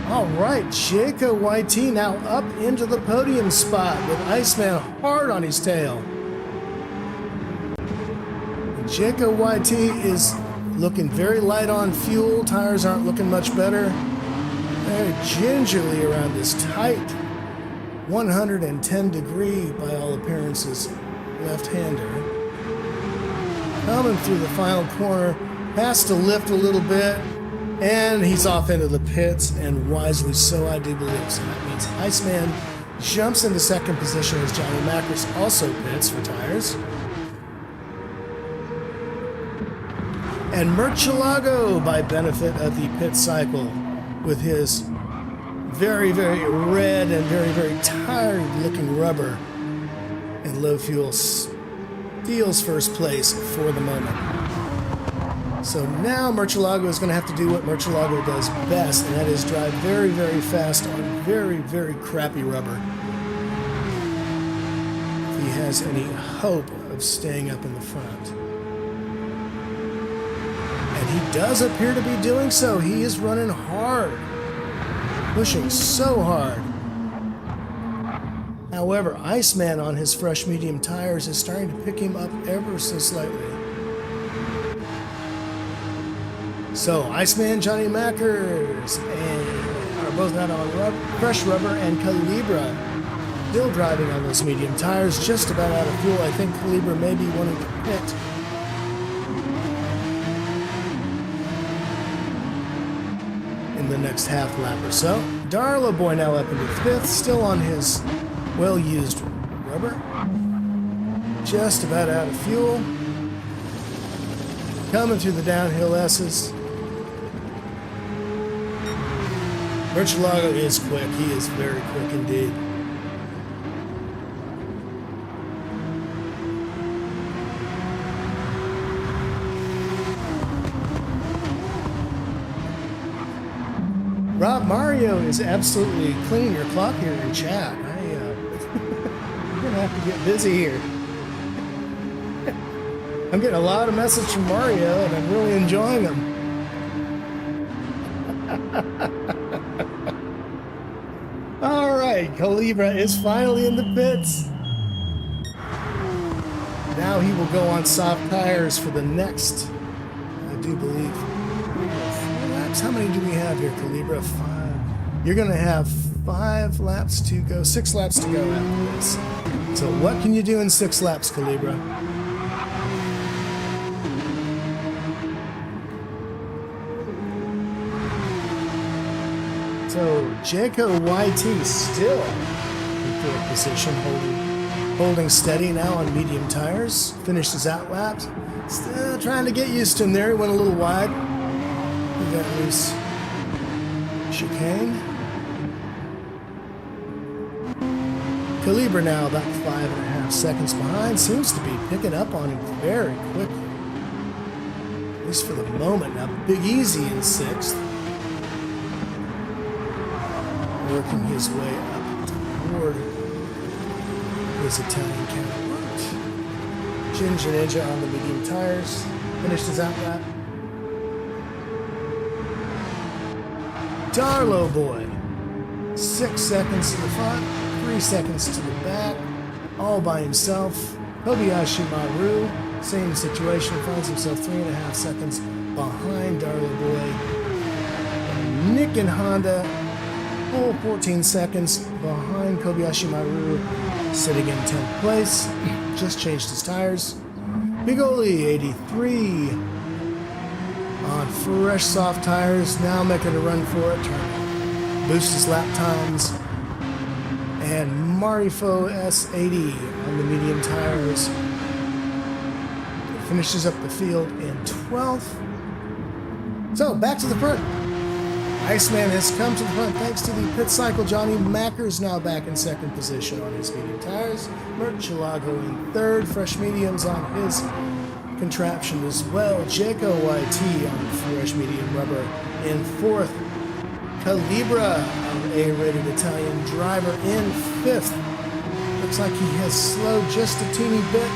All right, Jaco YT now up into the podium spot with Iceman hard on his tail. Jaco YT is looking very light on fuel. Tires aren't looking much better. Very gingerly around this tight 110 degree, by all appearances, left-hander. Coming through the final corner, has to lift a little bit, and he's off into the pits, and wisely so, I do believe. So that means Iceman jumps into second position as Johnny Mackers also pits for tires. And Murcielago, by benefit of the pit cycle, with his very, very red and very, very tired looking rubber and low fuel, steals first place for the moment. So now Murcielago is going to have to do what Murcielago does best, and that is drive very, very fast on very, very crappy rubber. If he has any hope of staying up in the front. And he does appear to be doing so. He is running hard. Pushing so hard. However, Iceman on his fresh medium tires is starting to pick him up ever so slightly. So Iceman, Johnny Mackers, and are both out on fresh rubber, and Calibra still driving on those medium tires, just about out of fuel. I think Calibra may be wanting to pit. The next half lap or so. Darla Boy now up into fifth, still on his well-used rubber. Just about out of fuel. Coming through the downhill S's. Murcielago is quick. He is very quick indeed. Rob Mario is absolutely cleaning your clock here in chat. I'm gonna have to get busy here. I'm getting a lot of messages from Mario, and I'm really enjoying them. All right, Calibra is finally in the pits. Now he will go on soft tires for the next, I do believe, laps. How many do we have here, Calibra? 5. You're going to have 5 laps to go, 6 laps to go after this. So what can you do in 6 laps, Calibra? So Jaco YT still in 4th position, holding steady now on medium tires. Finished his out laps. Still trying to get used to him there. He went a little wide. He got loose chicane. Calibra now about 5.5 seconds behind. Seems to be picking up on him very quickly. At least for the moment. Now Big Easy in 6th. Working his way up toward his Italian counterpart. Ginger Ninja on the medium tires. Finished his out lap. Darlo Boy, 6 seconds to the front, 3 seconds to the back, all by himself. Kobayashi Maru, same situation, finds himself 3.5 seconds behind Darlo Boy. And Nick and Honda, full 14 seconds behind Kobayashi Maru, sitting in 10th place. Just changed his tires. Big Oli, 83. On fresh soft tires, now making a run for it. boost his lap times. And Marifo S80 on the medium tires finishes up the field in 12th. So back to the front. Iceman has come to the front thanks to the pit cycle. Johnny Macker's now back in second position on his medium tires. Murcielago in third. Fresh mediums on his contraption as well. Jaco YT on fresh medium rubber in fourth. Calibra, an A-rated Italian driver, in fifth. Looks like he has slowed just a teeny bit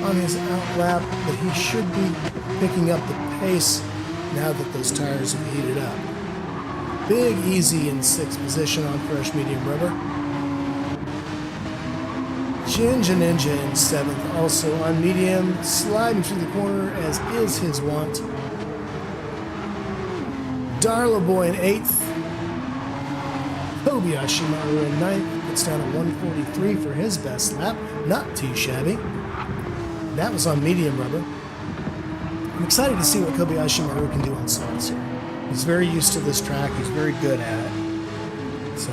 on his outlap, but he should be picking up the pace now that those tires have heated up. Big Easy in sixth position on fresh medium rubber. Ginger Ninja in seventh, also on medium, sliding through the corner as is his wont. Darla Boy in eighth. Kobayashi Maru in ninth. Gets down to 143 for his best lap. Not too shabby. That was on medium rubber. I'm excited to see what Kobayashi Maru can do on softs here. He's very used to this track. He's very good at it. So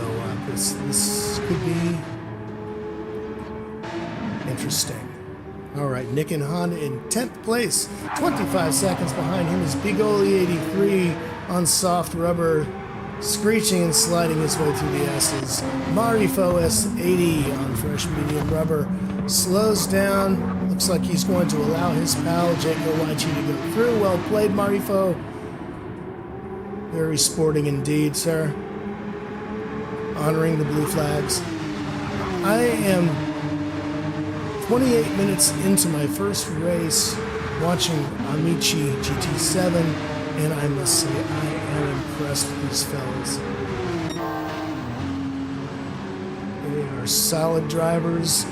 this could be interesting. All right, Nick and Honda in 10th place. 25 seconds behind him is Big Oli 83 on soft rubber, screeching and sliding his way through the S's. Marifo S80 on fresh medium rubber slows down. Looks like he's going to allow his pal Jaco YT to go through. Well played, Marifo. Very sporting indeed, sir. Honoring the blue flags. I am 28 minutes into my first race watching Amici GT7, and I must say I am impressed with these fellas. They are solid drivers,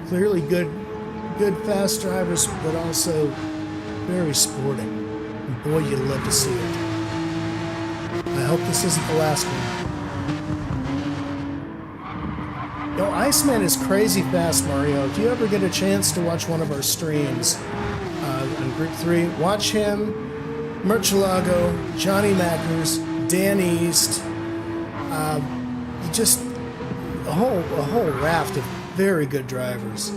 clearly good fast drivers, but also very sporting. And boy, you love to see it. I hope this isn't the last one. Yo, Iceman is crazy fast, Mario. If you ever get a chance to watch one of our streams on Group 3, watch him, Murcielago, Johnny Mackers, Dan East, just a whole raft of very good drivers.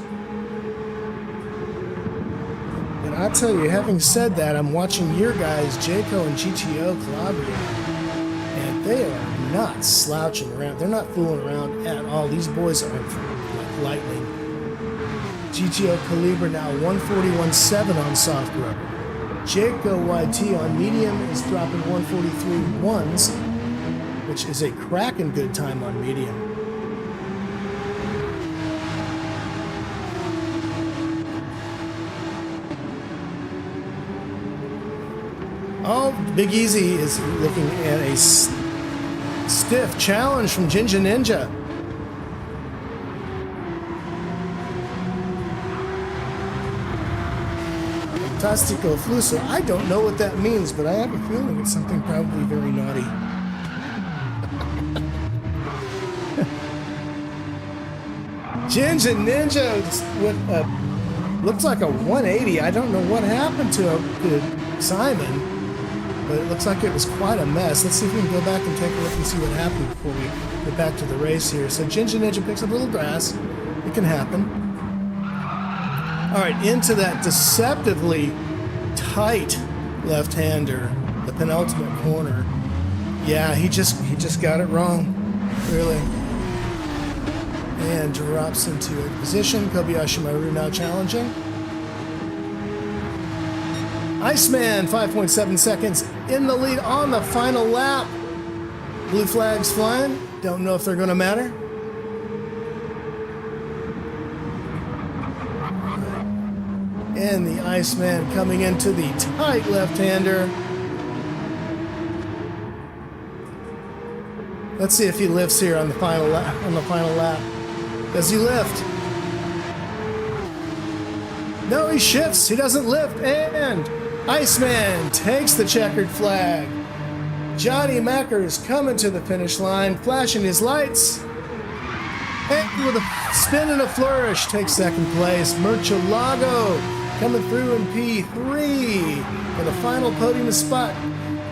And I'll tell you, having said that, I'm watching your guys, Jaco and GTO Calabria, and they are not slouching around. They're not fooling around at all. These boys are like lightning. GTO Calibre now 141.7 on soft rubber. Jaco YT on medium is dropping 143.1s, which is a cracking good time on medium. Oh, Big Easy is looking at a stiff challenge from Ginger Ninja. Fantastico Fluso. I don't know what that means, but I have a feeling it's something probably very naughty. Ginger Ninja with looks like a 180. I don't know what happened to Simon, but it looks like it was quite a mess. Let's see if we can go back and take a look and see what happened before we get back to the race here. So Ginger Ninja picks up a little grass. It can happen. All right, into that deceptively tight left-hander, the penultimate corner. Yeah, he just got it wrong, really. And drops into a position. Kobayashi Maru now challenging. Iceman, 5.7 seconds in the lead on the final lap. Blue flags flying. Don't know if they're going to matter. And the Iceman coming into the tight left-hander. Let's see if he lifts here on the final lap. Does he lift? No, he shifts. He doesn't lift. And Iceman takes the checkered flag. Johnny Macker's coming to the finish line, flashing his lights. And with a spin and a flourish, takes second place. Murcielago coming through in P3 for the final podium spot.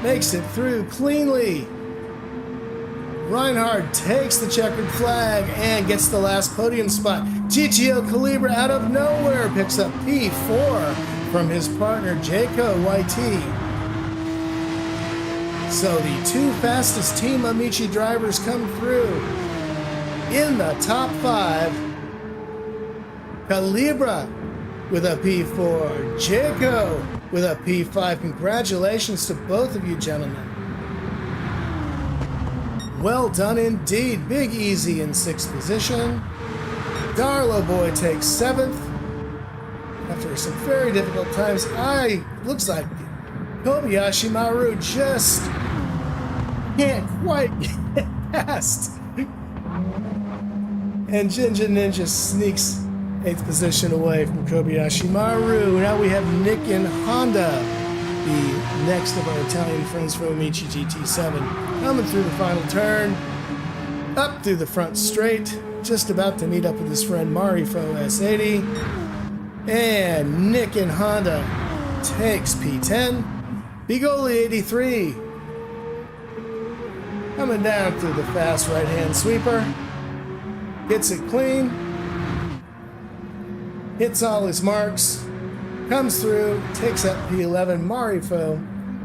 Makes it through cleanly. Reinhardt takes the checkered flag and gets the last podium spot. GTO Calibra out of nowhere picks up P4 from his partner Jaco YT. So the two fastest Team Amici drivers come through in the top 5. Calibra with a P4, Jaco with a P5. Congratulations to both of you gentlemen. Well done indeed. Big Easy in 6th position. Darlo Boy takes 7th. After some very difficult times, looks like Kobayashi Maru just can't quite get past. And Jinja Ninja sneaks 8th position away from Kobayashi Maru. Now we have Nick and Honda, the next of our Italian friends from Amici GT7, coming through the final turn, up through the front straight, just about to meet up with his friend Marifo S80. And Nick and Honda takes P10. Bigoli 83 coming down through the fast right-hand sweeper, gets it clean, hits all his marks, comes through, takes up P11. Marifo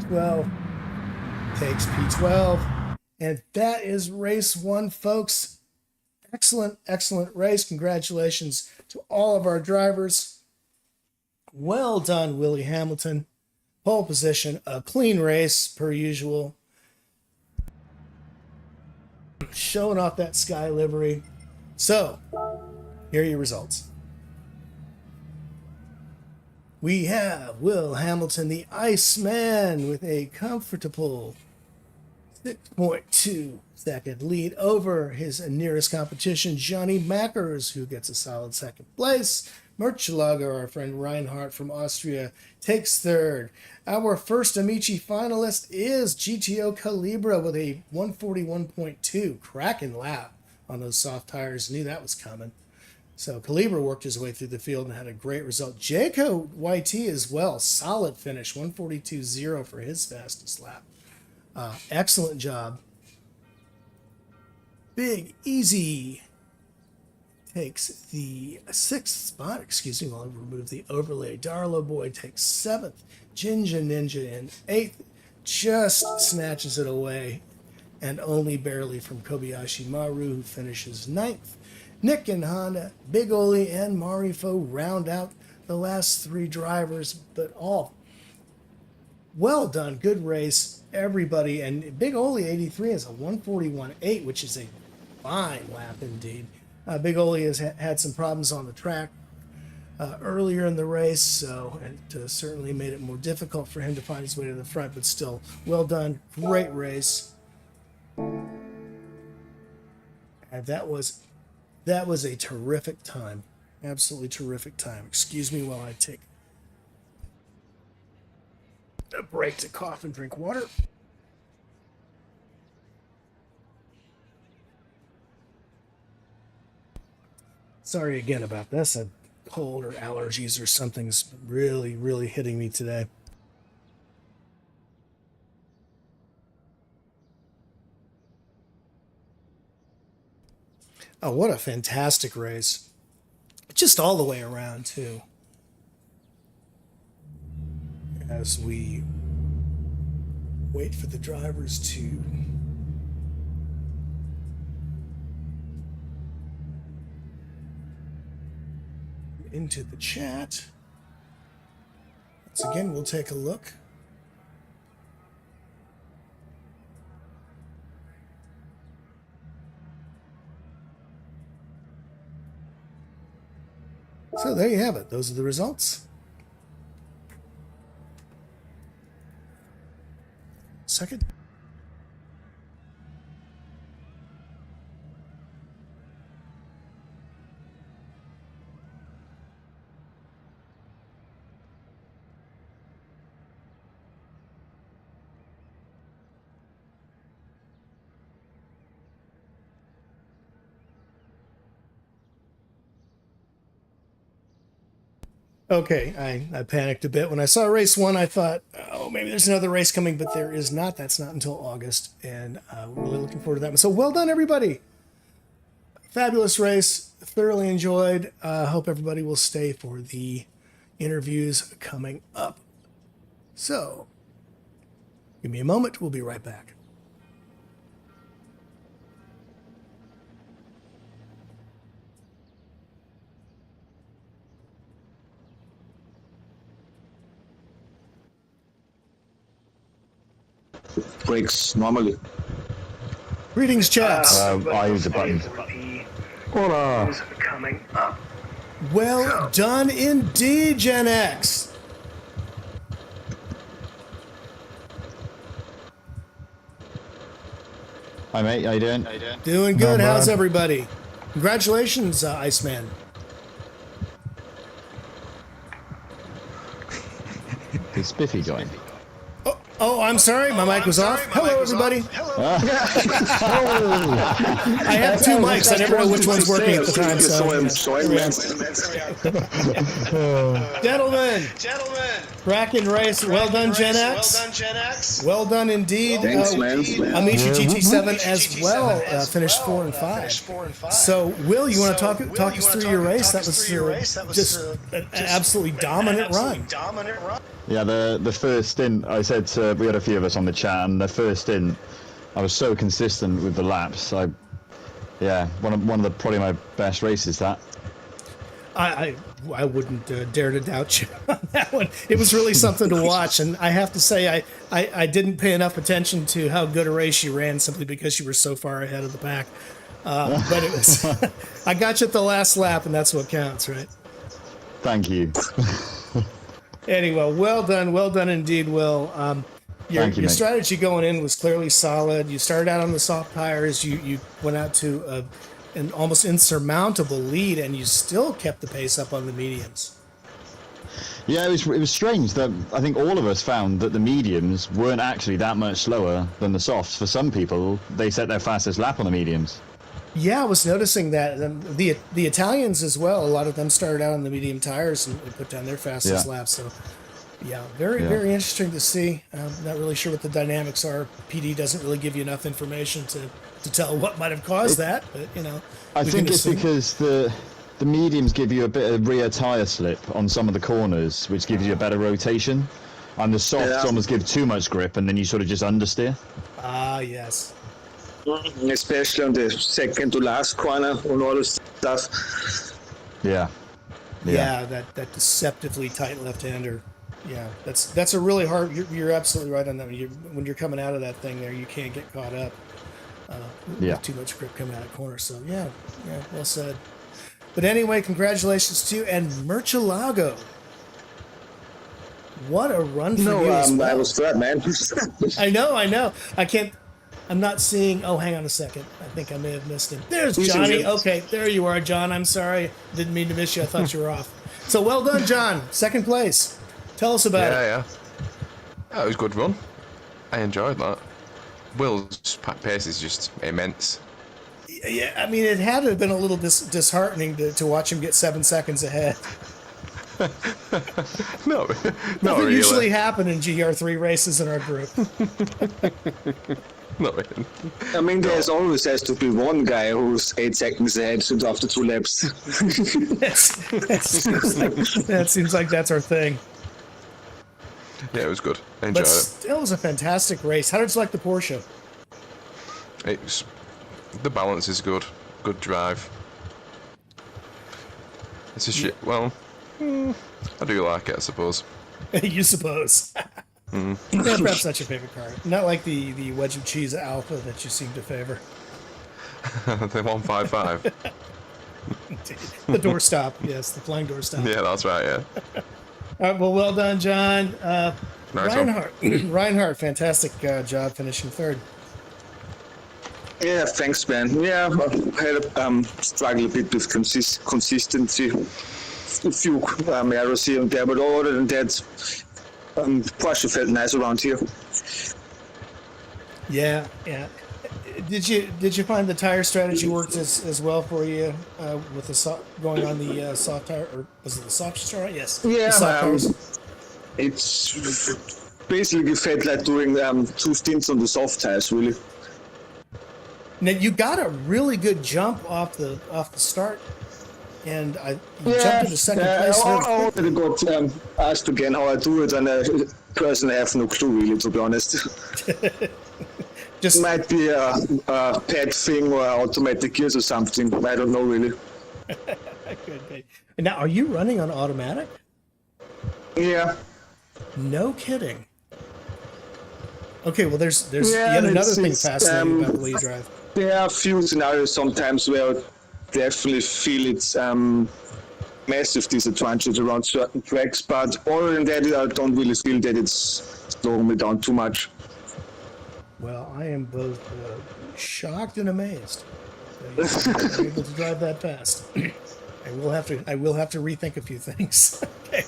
12 takes P12. And that is race 1, folks. Excellent, excellent race. Congratulations to all of our drivers. Well done, Willie Hamilton. Pole position, a clean race per usual. Showing off that sky livery. So, here are your results. We have Will Hamilton, the Iceman, with a comfortable 6.2 second lead over his nearest competition, Johnny Mackers, who gets a solid 2nd place. Murcielago, our friend Reinhardt from Austria, takes 3rd. Our first Amici finalist is GTO Calibra with a 141.2. Cracking lap on those soft tires. Knew that was coming. So Calibra worked his way through the field and had a great result. Jaco YT as well. Solid finish. 142.0 for his fastest lap. Excellent job. Big Easy takes the 6th spot. Excuse me while I remove the overlay. Darlo Boy takes 7th. Jinja Ninja in 8th. Just snatches it away. And only barely from Kobayashi Maru, who finishes 9th. Nick and Honda, Big Oli, and Marifo round out the last 3 drivers, but all well done. Good race, everybody. And Big Oli 83 has a 141.8, which is a fine lap indeed. Big Oli has had some problems on the track earlier in the race, so it certainly made it more difficult for him to find his way to the front, but still, well done. Great race. And that was a terrific time. Absolutely terrific time. Excuse me while I take a break to cough and drink water. Sorry again about this. A cold or allergies or something's really, really hitting me today. Oh, what a fantastic race. Just all the way around, too. As we wait for the drivers to into the chat. Once again, we'll take a look. So there you have it. Those are the results. Second. Okay, I panicked a bit when I saw race 1. I thought, oh, maybe there's another race coming, but there is not. That's not until August, and we're really looking forward to that one. So well done, everybody! Fabulous race, thoroughly enjoyed. Hope everybody will stay for the interviews coming up. So, give me a moment. We'll be right back. Breaks normally. Greetings, chaps. I use the button. Hola. Coming up. Well done indeed, Gen X. Hi mate, how you doing? Doing good. How's everybody? Congratulations, Iceman. Is Spiffy going? Oh, I'm sorry. My mic was off. Hello, everybody. I have two mics. I never know which one's working at the time. Gentlemen. Cracking race. Well done, Gen X. Well done indeed. Thanks, man. Amici GT7 as well. Finished 4 and 5. So, Will, you want to talk us through your race? That was just an absolutely dominant run. Yeah, the first stint, I said we had a few of us on the chat, and the first stint, I was so consistent with the laps. One of the probably my best races. That I wouldn't dare to doubt you on that one. It was really something to watch, and I have to say I didn't pay enough attention to how good a race you ran simply because you were so far ahead of the pack. But it was I got you at the last lap, and that's what counts, right? Thank you. Anyway, well done indeed, Will. Your strategy going in was clearly solid. You started out on the soft tires. You went out to an almost insurmountable lead, and you still kept the pace up on the mediums. Yeah, it was strange that I think all of us found that the mediums weren't actually that much slower than the softs. For some people, they set their fastest lap on the mediums. Yeah, I was noticing that. The Italians as well, a lot of them started out on the medium tires and put down their fastest lap. So, very interesting to see. I'm not really sure what the dynamics are. PD doesn't really give you enough information to tell what might have caused that, but, I think it's because the mediums give you a bit of rear tire slip on some of the corners, which gives you a better rotation. And the softs almost give too much grip, and then you sort of just understeer. Ah, yes. Especially on the second to last corner and all this stuff. Yeah, that deceptively tight left-hander. Yeah, that's a really hard. You're absolutely right on that. When you're coming out of that thing there, you can't get caught up with too much grip coming out of the corner. So yeah, well said. But anyway, congratulations to you and Murcielago. What a run for you! I was third, man. I know. I'm not seeing. Oh, hang on a second. I think I may have missed him. There's Johnny. Okay, there you are, John. I'm sorry. Didn't mean to miss you. I thought you were off. So well done, John. Second place. Tell us about it. Yeah, it was a good run. I enjoyed that. Will's pace is just immense. Yeah, I mean, it had to have been a little disheartening to watch him get 7 seconds ahead. No, Nothing really. usually happen in GR3 races in our group. Not really. I mean, there's always has to be one guy who's 8 seconds ahead after 2 laps. That seems like that's our thing. Yeah, it was good. I enjoyed But it. still, it was a fantastic race. How did you like the Porsche? The balance is good. Good drive. It's a shit. Well, I do like it, I suppose. You suppose. Yeah, perhaps that's your favorite car. Not like the wedge of cheese Alpha that you seem to favor. The 155. The doorstop, yes, the flying doorstop. Yeah, that's right. Yeah. All right, well done, John. Nice Reinhardt, fantastic job finishing third. Yeah, thanks, man. Yeah, I had struggled a bit with consistency. A few errors here and there, but other than that, Porsche felt nice around here. Yeah. Did you find the tire strategy worked as well for you with the going on the soft tire, or was it the soft tire? Yes. Yeah, The soft tires. it's basically felt like doing 2 stints on the soft tires, really. Now you got a really good jump off the start, and you jumped into second place. I already got asked again how I do it, and I personally have no clue, really, to be honest. Just Might be a pet thing or automatic gears or something. I don't know, really. could be. And now, are you running on automatic? Yeah. No kidding. Okay, well, there's Yeah, yet another it's- thing it's, fascinating about the way you drive. There are a few scenarios sometimes where I definitely feel it's massive disadvantage around certain tracks, but other than that, I don't really feel that it's slowing me down too much. Well, I am both shocked and amazed that you're able to drive that fast. I will have to rethink a few things. Okay.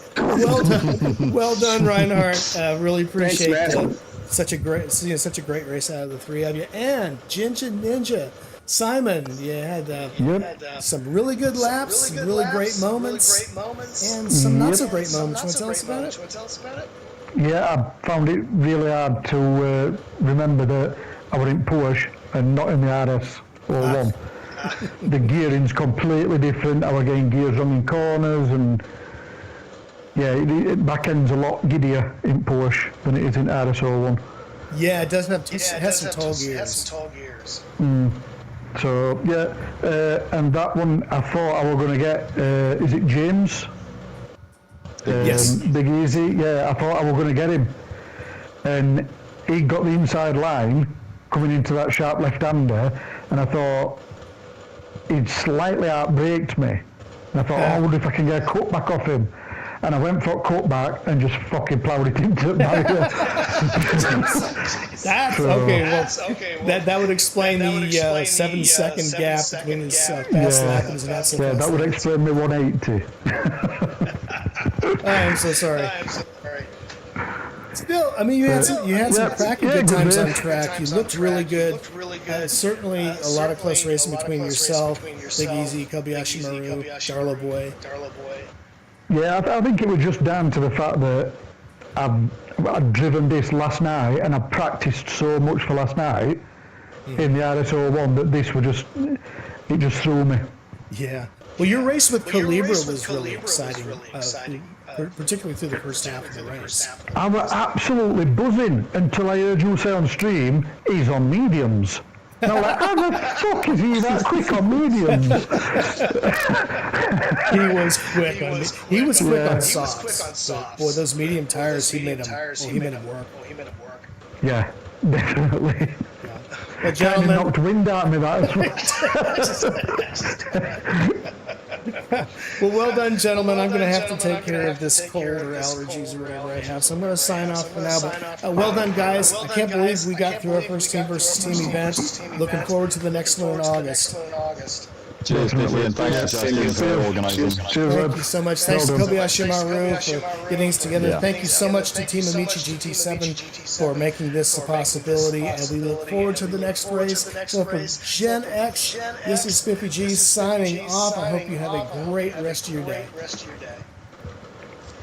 Well done, Reinhardt. Really appreciate Thanks, man. such a great race out of the three of you. And Ginger Ninja, Simon, you had some really good laps, some really great moments, and some not so great moments. You want to tell us about it? Yeah, I found it really hard to remember that I was in Porsche and not in the RS01. The gearing's completely different. I was getting gears wrong in corners, and back end's a lot giddier in Porsche than it is in RS01. Yeah, it does has some tall gears. So and that one I thought I was going to get. Is it James? Yes. Big Easy, I thought I was going to get him. And he got the inside line coming into that sharp left-hander, and I thought he'd slightly outbraked me. And I thought, I wonder if I can get a cutback off him. And I went for a cutback and just fucking ploughed it into the barrier. That would explain the 7-second gap between his fast lap and his not so fast. That would explain me 180. I am so sorry. Still, I mean, you had some cracking good times on track. You looked really good. Certainly a lot of close racing between yourself, Big Easy, Kobayashi Maru, Darlo Boy. Yeah, I think it was just down to the fact that I'd driven this last night and I practiced so much for last night in the RS01 that this was it just threw me. Yeah. Well, your race with Calibra was really exciting, particularly through the first half of the race. I was absolutely buzzing until I heard you say on stream, he's on mediums. And I was like, how the fuck is he that quick on mediums? He was quick on softs. But boy, those medium tires, he made them work. Yeah, definitely. Well, gentlemen, knocked wind out of me, that. Well, well done, gentlemen. I'm going to have to take care of this cold or allergies or whatever I have, so I'm going to sign off for now. But well done, guys. I can't believe we got through our first team versus team event. Looking forward to the next one in August. Cheers, Biffy, and thanks to Justin for organising. Thank you so much. Thanks to Kobayashi Maru for getting us together. Thank you so much to Team Amici GT7 for making this a possibility, and we look forward to the next race. So for Gen X, this is Spiffy G signing off. I hope you have a great rest of your day.